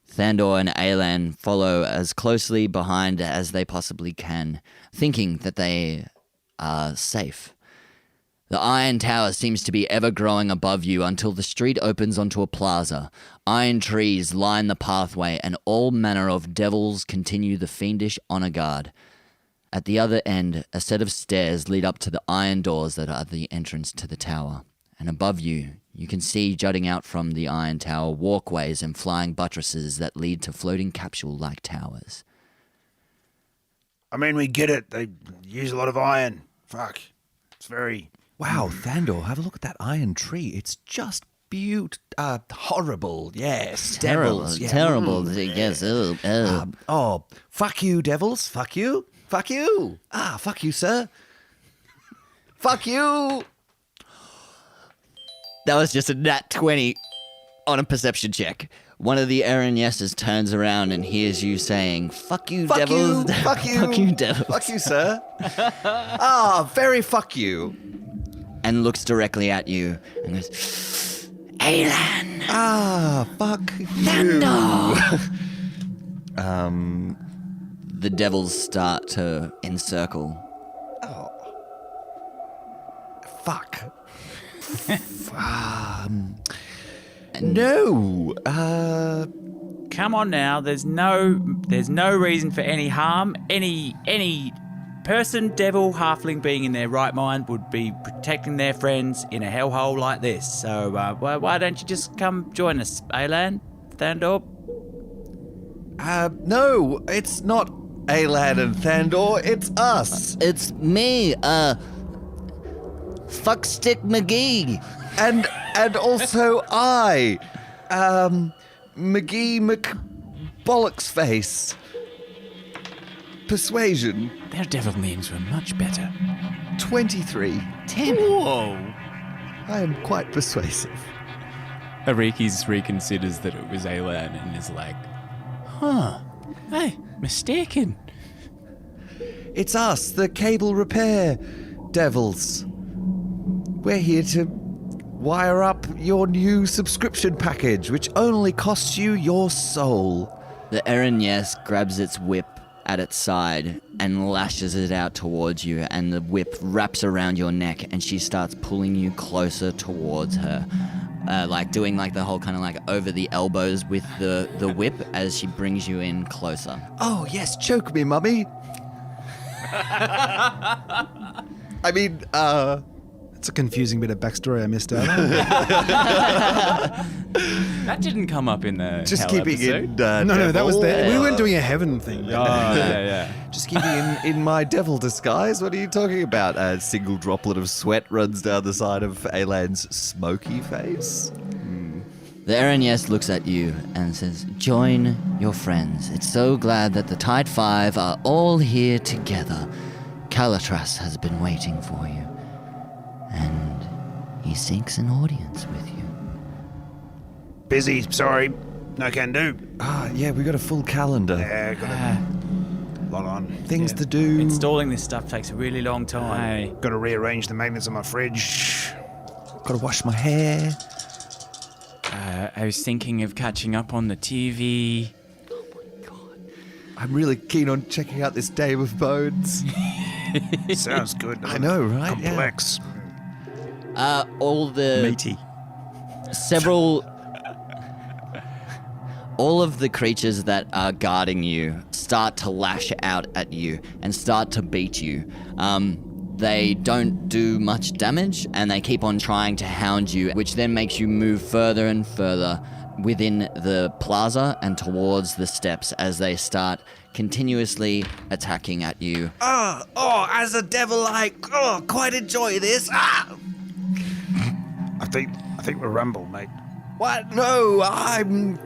Thandor and Alan follow as closely behind as they possibly can, thinking that they are safe. The Iron Tower seems to be ever growing above you until the street opens onto a plaza. Iron trees line the pathway, and all manner of devils continue the fiendish honor guard. At the other end, a set of stairs lead up to the iron doors that are the entrance to the tower. And above you, you can see jutting out from the Iron Tower walkways and flying buttresses that lead to floating capsule-like towers. I mean, we get it. They use a lot of iron. Fuck. It's very... Wow, Thandor, have a look at that iron tree. It's just horrible. Yes, devils. Yeah. Terrible. Yes. Oh, fuck you, devils. Fuck you. Fuck you. Fuck you, sir. Fuck you. That was just a nat 20 on a perception check. One of the Aaron Yeses turns around and hears you saying, "Fuck you, Fuck devils." you. Fuck you. Fuck you, devils. Fuck you, sir. Very fuck you. And looks directly at you and goes, Alan! Fuck you. Thandor! The devils start to encircle. Fuck. No. Come on now. There's no reason for any harm. Any person, devil, halfling being in their right mind would be protecting their friends in a hellhole like this. So why don't you just come join us, Alan, Thandor? No, it's not Alan and Thandor. It's us. It's me, Fuckstick McGee. And also I, McGee McBollocksface. Persuasion. Their devil names were much better. 23. Damn it. Whoa. I am quite persuasive. Arikis reconsiders that it was Alan and is like, hey, mistaken. It's us, the cable repair devils. We're here to wire up your new subscription package, which only costs you your soul. The Aaron Yes grabs its whip at its side and lashes it out towards you, and the whip wraps around your neck, and she starts pulling you closer towards her. Like doing like the whole kind of like over the elbows with the whip as she brings you in closer. Oh, yes, choke me, mummy. I mean, It's a confusing bit of backstory I missed out on. That didn't come up in the just hell keeping episode. in. No, that was devil. we weren't doing a heaven thing. Yeah. Just keeping in my devil disguise. What are you talking about? A single droplet of sweat runs down the side of Alan's smoky face. The Aranyest looks at you and says, "Join your friends. It's so glad that the Tide Five are all here together. Calitras has been waiting for you, and he seeks an audience with you." Busy, sorry. No can do. Yeah, we got a full calendar. Yeah, got a lot on. Things to do. Installing this stuff takes a really long time. Aye. Got to rearrange the magnets on my fridge. Got to wash my hair. I was thinking of catching up on the TV. I'm really keen on checking out this Dame of Bones. Sounds good. I know, right? Yeah. Complex. All the Meaty. all of the creatures that are guarding you start to lash out at you and start to beat you. They don't do much damage, and they keep on trying to hound you, which then makes you move further and further within the plaza and towards the steps as they start continuously attacking at you. As a devil, I quite enjoy this. I think we're rumble, mate. What? No, I'm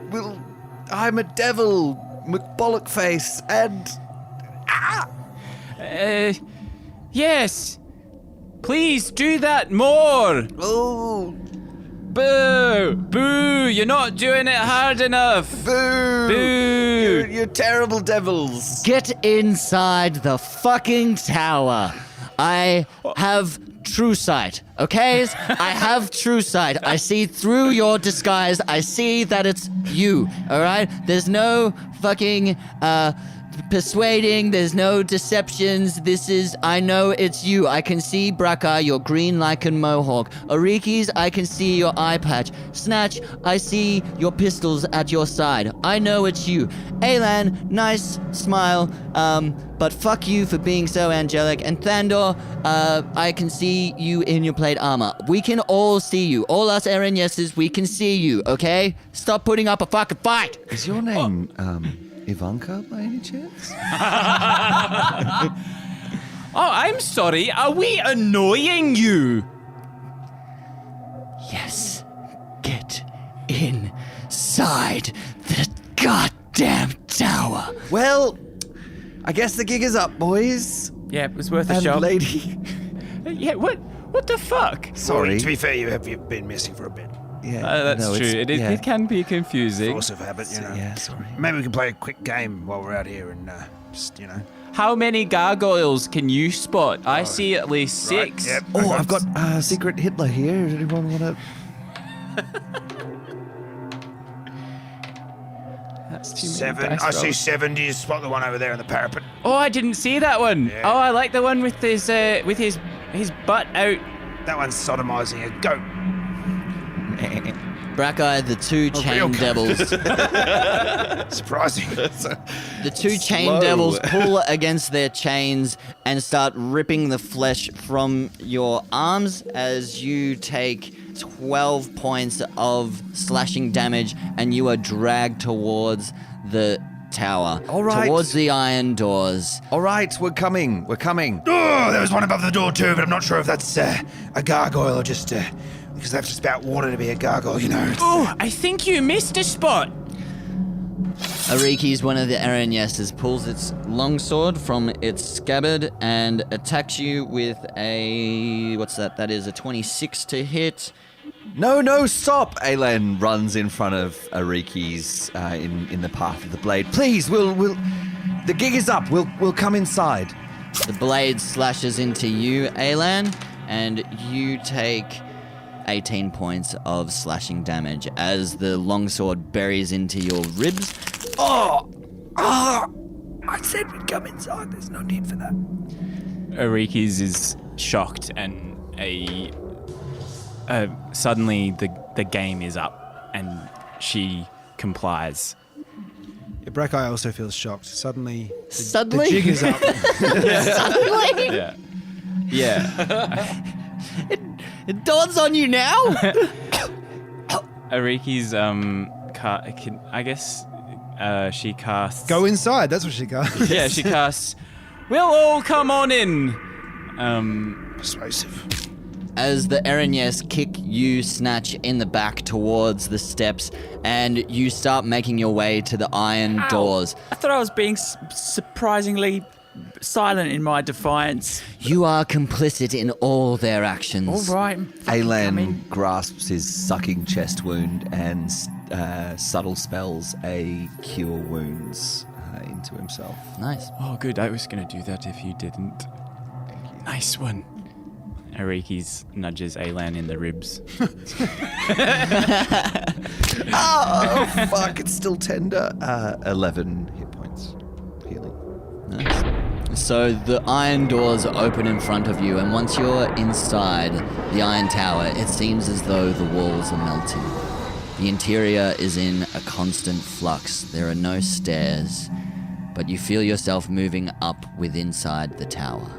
a devil, McBollock face, and Yes. Please do that more. oh, Boo! Boo! You're not doing it hard enough. boo! Boo! You're terrible devils. Get inside the fucking tower. I have true sight, okay? I have true sight. I see through your disguise. I see that it's you, all right? There's no fucking persuading. There's no deceptions. I know it's you. I can see Brackar, your green lichen mohawk. Arikis, I can see your eye patch. Snatch, I see your pistols at your side. I know it's you. Alan, nice smile, but fuck you for being so angelic. And Thandor, I can see you in your plate armor. We can all see you. All us Aranyeses, we can see you, okay? Stop putting up a fucking fight! Is your name Ivanka by any chance? Oh, I'm sorry. Are we annoying you? Yes. Get inside the goddamn tower. Well, I guess the gig is up, boys. Yeah, it was worth a And shot. lady. Yeah, what the fuck? Sorry. To be fair, you've been missing for a bit. Yeah, That's no, true. it's- It can be confusing. Force of habit, you know. Yeah, sorry. Maybe we can play a quick game while we're out here and just, How many gargoyles can you spot? I see at least Right, 6. yep. Oh, I've got secret Hitler here. Does anyone want to? That's too many 7. dice I see rolls. 7. Do you spot the one over there on the parapet? Oh, I didn't see that one. Yeah. Oh, I like the one with his butt out. That one's sodomizing a goat. Brackeye, the two chain real devils. Surprising. The two chain devils pull against their chains and start ripping the flesh from your arms as you take 12 points of slashing damage, and you are dragged towards the tower. All right. Towards the iron doors. All right, we're coming. We're coming. Oh, there was one above the door too, but I'm not sure if that's a gargoyle or just because they have to spout water to be a gargoyle, you know. Oh, I think you missed a spot. Ariki's one of the Aranyestas pulls its longsword from its scabbard and attacks you with a... What's that? That is a 26 to hit. No, stop! Alan runs in front of Ariki's in the path of the blade. Please, we'll. The gig is up. We'll come inside. The blade slashes into you, Alan, and you take 18 points of slashing damage as the longsword buries into your ribs. It's said we'd come inside. There's no need for that. Arikis is shocked, and suddenly the game is up, and she complies. Yeah, Brackeye also feels shocked. Suddenly, the Suddenly? jig is up. Yeah. Yeah. It dawns on you now? Ariki's she casts. Go inside. That's what she got. Yeah, she casts. We'll all come on in. Persuasive. As the Erinyes kick you, Snatch, in the back towards the steps, and you start making your way to the iron doors. I thought I was being surprisingly silent in my defiance. You are complicit in all their actions. All right. Alan grasps his sucking chest wound and subtle spells a cure wounds into himself. Nice. Oh, good. I was going to do that if you didn't. Nice one. Arikis nudges Alan in the ribs. Oh, fuck, it's still tender. 11 hit points. Healing. Nice. So the iron doors open in front of you, and once you're inside the iron tower, it seems as though the walls are melting. The interior is in a constant flux. There are no stairs, but you feel yourself moving up inside the tower.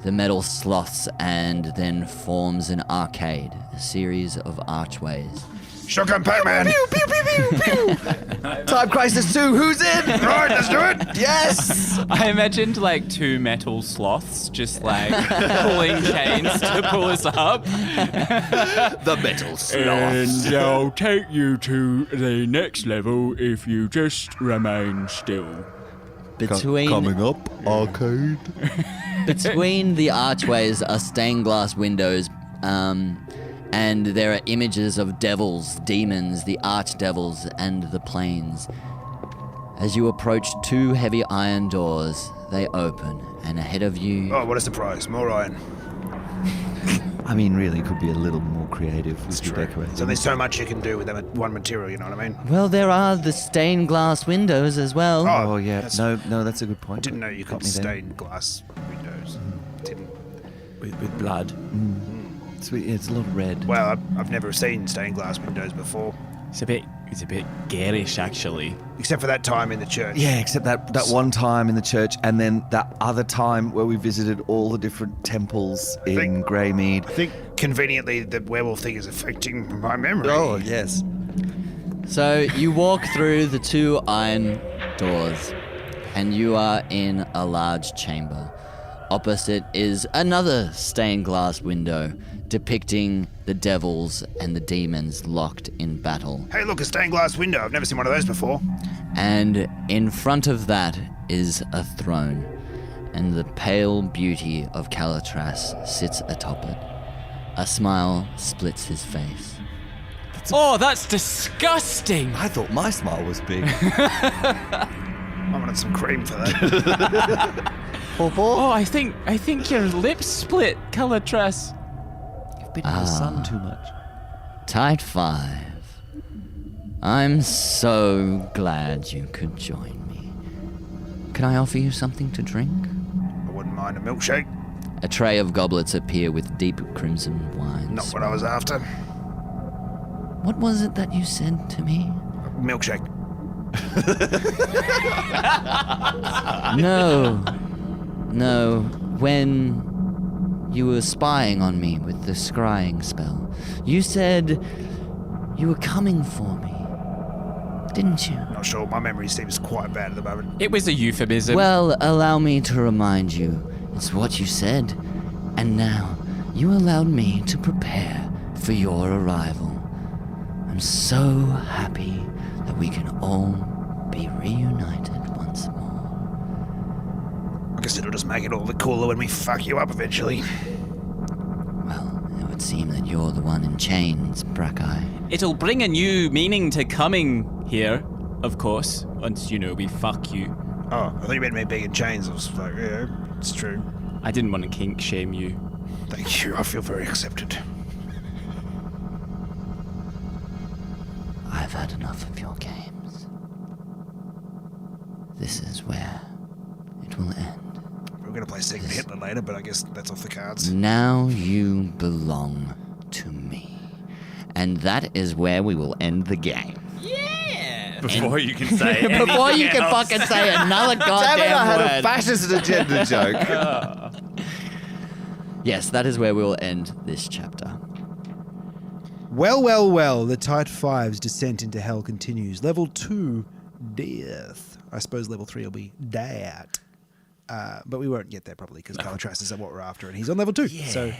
The metal sloths and then forms an arcade, a series of archways. Shotgun Pac-Man. Pew, pew, pew, pew, pew. Time Crisis 2, who's in? Right, let's do it. Yes! I imagined like two metal sloths just like pulling chains to pull us up. The metal sloth. And I'll take you to the next level if you just remain still. Coming up, arcade. Between the archways are stained glass windows, and there are images of devils, demons, the archdevils, and the planes. As you approach two heavy iron doors, they open, and ahead of you... Oh, what a surprise. More iron. I mean, really, could be a little more creative with your True. decorating. So there's so much you can do with that one material, you know what I mean? Well, there are the stained glass windows as well. Oh, yeah. No, that's a good point. I didn't know you Got could me there. stain glass windows. Didn't. With blood. It's a lot of red. Well, I've never seen stained glass windows before, It's a bit garish, actually. except for that time in the church. Yeah, except that one time in the church, and then that other time where we visited all the different temples in Greymead. I think conveniently the werewolf thing is affecting my memory. Oh, yes. So you walk through the two iron doors, and you are in a large chamber. Opposite is another stained glass window depicting the devils and the demons locked in battle. Hey, look, a stained glass window. I've never seen one of those before. And in front of that is a throne, and the pale beauty of Calitras sits atop it. A smile splits his face. Oh, that's disgusting! I thought my smile was big. I wanted some cream for that. Oh, I think your lips split, Calitras. You've been in the sun too much. Tide 5. I'm so glad you could join me. Can I offer you something to drink? I wouldn't mind a milkshake. A tray of goblets appear with deep crimson wines. Not what I was after. What was it that you said to me? Milkshake. No, when you were spying on me with the scrying spell, you said you were coming for me, didn't you? Not sure. My memory seems quite bad at the moment. It was a euphemism. Well, allow me to remind you, it's what you said, and now you allowed me to prepare for your arrival. I'm so happy that we can all be reunited once more. I guess it'll just make it all the cooler when we fuck you up eventually. Well, it would seem that you're the one in chains, Brackeye. It'll bring a new meaning to coming here, of course, once, we fuck you. Oh, I thought you meant me being in chains. I was like, yeah, it's true. I didn't want to kink shame you. Thank you. I feel very accepted. I've had enough of your games. This is where it will end. We're going to play Second Hitler later, but I guess that's off the cards. Now you belong to me. And that is where we will end the game. Before you can say Before you anything can else. fucking say another goddamn Damn it, I had word. a fascist agenda joke. Yes, that is where we will end this chapter. Well, well, well. The Tide 5's descent into hell continues. Level 2, death. I suppose level 3 will be dat. But we won't get there probably because Calitras is what we're after, and he's on level 2. Yeah. So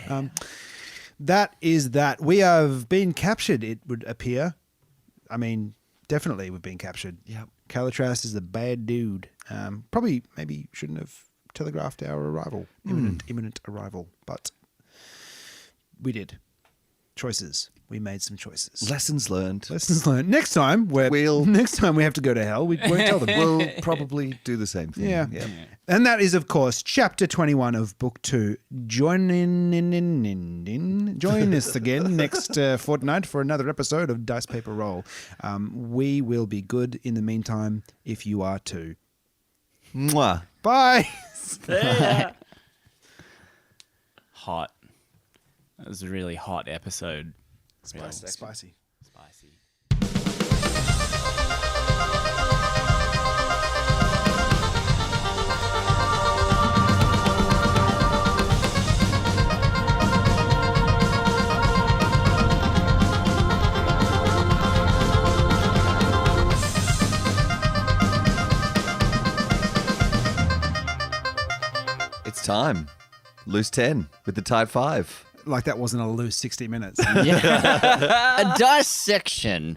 that is that. We have been captured, it would appear. I mean, definitely we've been captured. Yep. Calitras is a bad dude. Probably maybe shouldn't have telegraphed our arrival. Imminent arrival. But we did. Choices. We made some choices. Lessons learned. Lessons learned. Next time we have to go to hell, we won't tell them. We'll probably do the same thing. Yeah. Yep. And that is, of course, chapter 21 of book 2. Join us again next fortnight for another episode of Dice Paper Roll. We will be good in the meantime if you are too. Mwah. Bye. Hot. That was a really hot episode. Spicy. Spicy. It's time. Loose 10 with the Tide 5. Like that wasn't a loose 60 minutes. A dissection.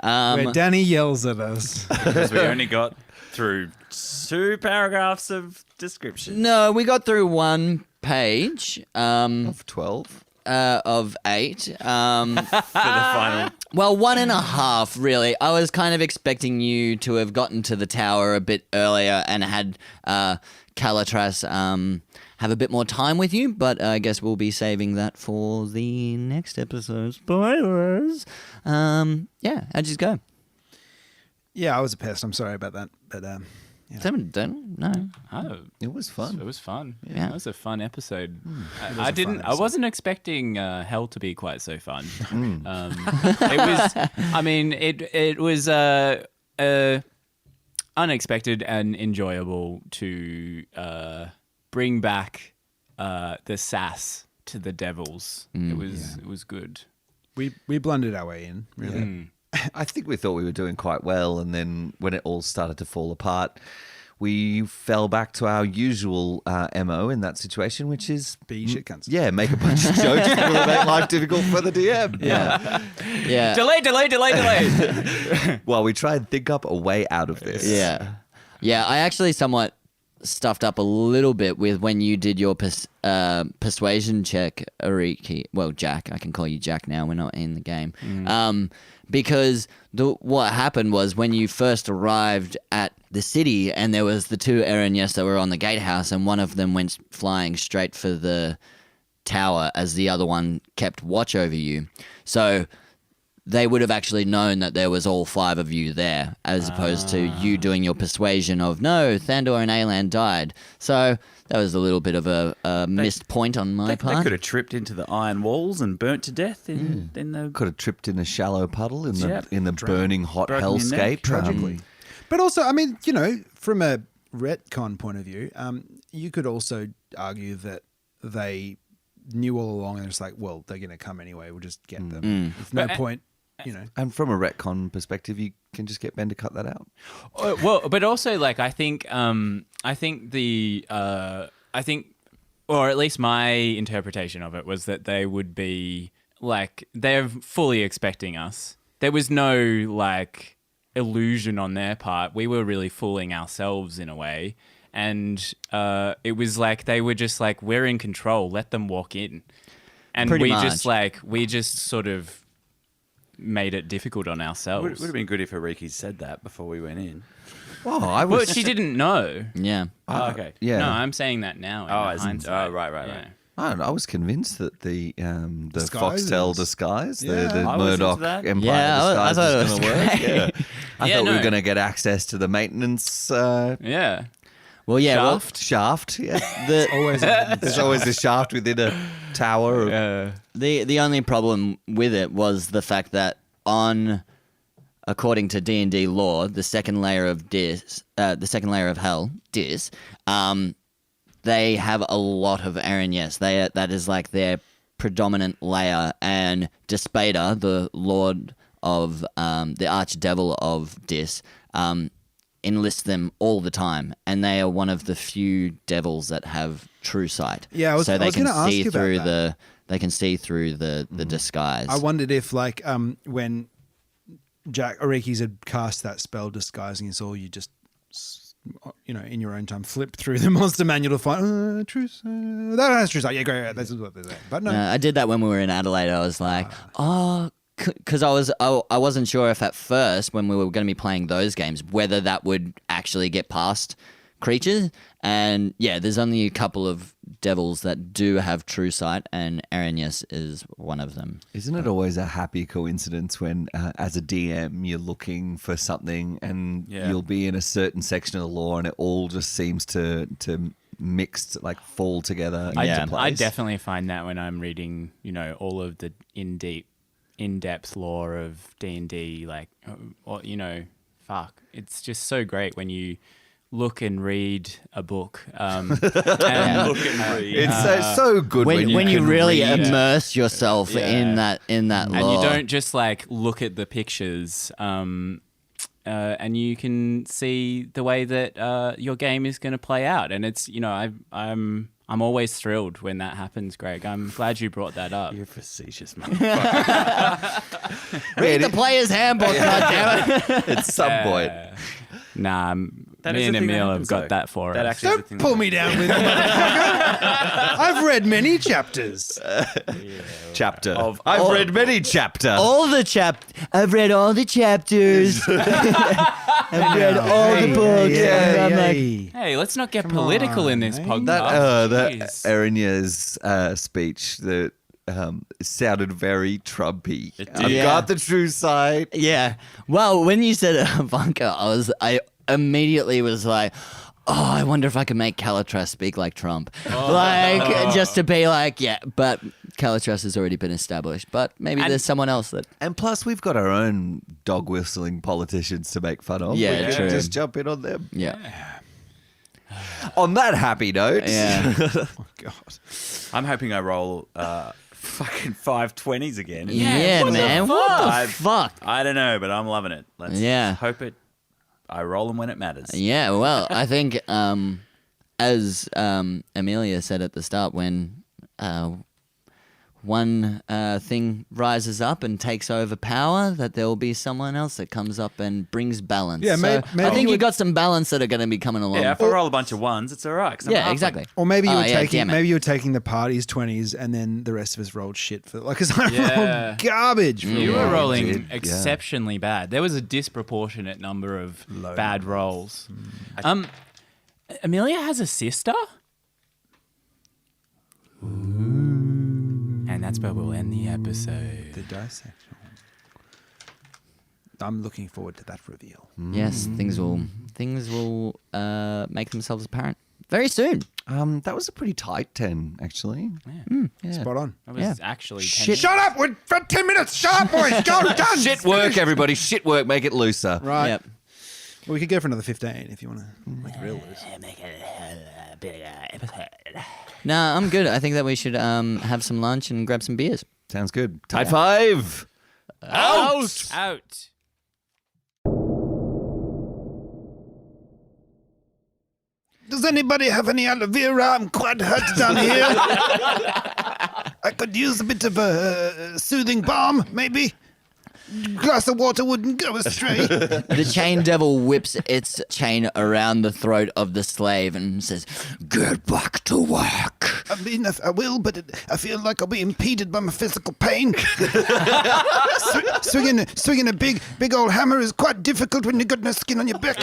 Where Danny yells at us. Because we only got through 2 paragraphs of description. No, we got through 1 page Of 12. of 8. For the final. Well, 1.5, really. I was kind of expecting you to have gotten to the tower a bit earlier and had Calitras have a bit more time with you, but I guess we'll be saving that for the next episode. Spoilers! Yeah, how'd you go? Yeah, I was a pest. I'm sorry about that. But Haven't done? No. Oh, It was fun. it was fun. Yeah. It was a fun episode. was I a didn't. fun I episode. wasn't expecting hell to be quite so fun. It was. I mean, it was unexpected and enjoyable to bring back the sass to the devils. It was good. we blundered our way in, really. Mm. I think we thought we were doing quite well, and then when it all started to fall apart, we fell back to our usual MO in that situation, which is Be shit cunts. yeah, make a bunch of jokes that will make life difficult for the DM. Yeah. Yeah. Delay. While we try and think up a way out of this. Yeah. Yeah, I actually somewhat stuffed up a little bit with when you did your persuasion check, Ariki. Well, Jack. I can call you Jack now. We're not in the game. Because what happened was when you first arrived at the city and there was the 2 Erinias that were on the gatehouse and one of them went flying straight for the tower as the other one kept watch over you. So they would have actually known that there was all 5 of you there, as opposed to you doing your persuasion of, no, Thandor and Alan died. So that was a little bit of a missed point on my They part. could have tripped into the iron walls and burnt to death in the... Could have tripped in a shallow puddle in the Yep. burning hot Broken your neck, hellscape. Tragically. But also, I mean, you know, from a retcon point of view, you could also argue that they knew all along and it's like, well, they're going to come anyway. We'll just get them. There's no point, you know. And from a retcon perspective, you can just get Ben to cut that out. Well, but also, like, I think, or at least my interpretation of it was that they would be like they're fully expecting us. There was no like illusion on their part. We were really fooling ourselves in a way, and it was like they were just like, we're in control. Let them walk in, and Pretty we much. just sort of made it difficult on ourselves. Would have been good if Ariki said that before we went in. Oh, I Well, was. she didn't know. Yeah. Oh, okay. yeah. No, I'm saying that now. In as in- hindsight. right. Yeah. I don't know. I was convinced that the Disguises. Foxtel disguise, Yeah. the I was into Murdoch that. Empire Yeah, I disguise thought it was was going to work. great. Yeah. I Yeah, thought we were no. going to get access to the maintenance. Yeah. Well, yeah. Shaft. Yeah. Always. There's always a shaft within a tower. The only problem with it was the fact that according to D&D lore, the second layer of hell, Dis, they have a lot of Aranyes. That is like their predominant layer, and Bloodspatter, the lord of the archdevil of Dis, enlists them all the time, and they are one of the few devils that have true sight. Yeah, I was so they gonna can ask see you about through that. they can see through the disguise. I wondered if, like, when Jack Arikis had cast that spell disguising us all, you just, in your own time, flip through the monster manual to find truth. That has truth. Yeah, great. This is what they're saying. But no, I did that when we were in Adelaide. I was like, because I wasn't sure if at first when we were going to be playing those games whether that would actually get past creatures. And yeah, there's only a couple of devils that do have true sight, and Aranyes is one of them. Isn't it always a happy coincidence when, as a DM, you're looking for something and you'll be in a certain section of the lore and it all just seems to mixed, like, fall together into place? I definitely find that when I'm reading, all of the in-depth lore of D&D, like, it's just so great when you look and read a book. It's so good when you can really read. immerse yourself in that lore. And you don't just like look at the pictures, and you can see the way that your game is going to play out. And it's I'm always thrilled when that happens, Greg. I'm glad you brought that up. You're facetious, motherfucker. Read the player's handbook, goddammit. At some point. Nah, That me is and the thing that Emil have happens, got though. that for That us. actually is the thing don't pull that me down with it, motherfucker. I've read many chapters. Chapter. I've read many chapter. I've read all the chapters. I've read all the books. Yeah, I'm like, Hey, let's not get political in this mate. podcast. That Jeez. Aranyes speech that sounded very Trumpy. I've did. got the true side. yeah. Well, when you said Ivanka, I immediately was like, oh, I wonder if I can make Calatrus speak like Trump. Just to be like, yeah, but Calatrus has already been established. But maybe there's someone else that... And plus, we've got our own dog whistling politicians to make fun of. Yeah, we can true. just jump in on them. Yeah. On that happy note. Yeah. Oh, God. I'm hoping I roll fucking 520s again. Yeah, man. What the fuck? I don't know, but I'm loving it. Let's hope I roll them when it matters. Yeah, well, I think as Amelia said at the start, when one thing rises up and takes over power, that there will be someone else that comes up and brings balance. Yeah, so maybe I think you you would- got some balance that are going to be coming along. Yeah, if I roll a bunch of ones, it's all right. 'cause I'm Yeah, halfling. exactly. Or maybe you Oh, were yeah, taking damn it. maybe you were taking the party's 20s and then the rest of us rolled shit for because I Yeah. rolled garbage. For You a were while. rolling did, yeah. exceptionally bad. There was a disproportionate number of bad rolls. Amelia has a sister? And that's where we'll end the episode. The dissection. I'm looking forward to that reveal. Yes, things will make themselves apparent very soon. That was a pretty tight 10, actually. Yeah. Spot on. That was actually 10 Shit. Shut up! We're for 10 minutes. Shut up, boys. Go, done. Shit work, everybody. Shit work. Make it looser. Right. Yep. Well, we could go for another 15 if you want to make it real loose. No, I'm good. I think that we should have some lunch and grab some beers. Sounds good. Tight 5. Out! Out! Does anybody have any aloe vera? I'm quite hurt down here. I could use a bit of a soothing balm, maybe. Glass of water wouldn't go astray. The chain devil whips its chain around the throat of the slave and says, "Get back to work." I mean, I will, but I feel like I'll be impeded by my physical pain. Swinging a big old hammer is quite difficult when you've got no skin on your back.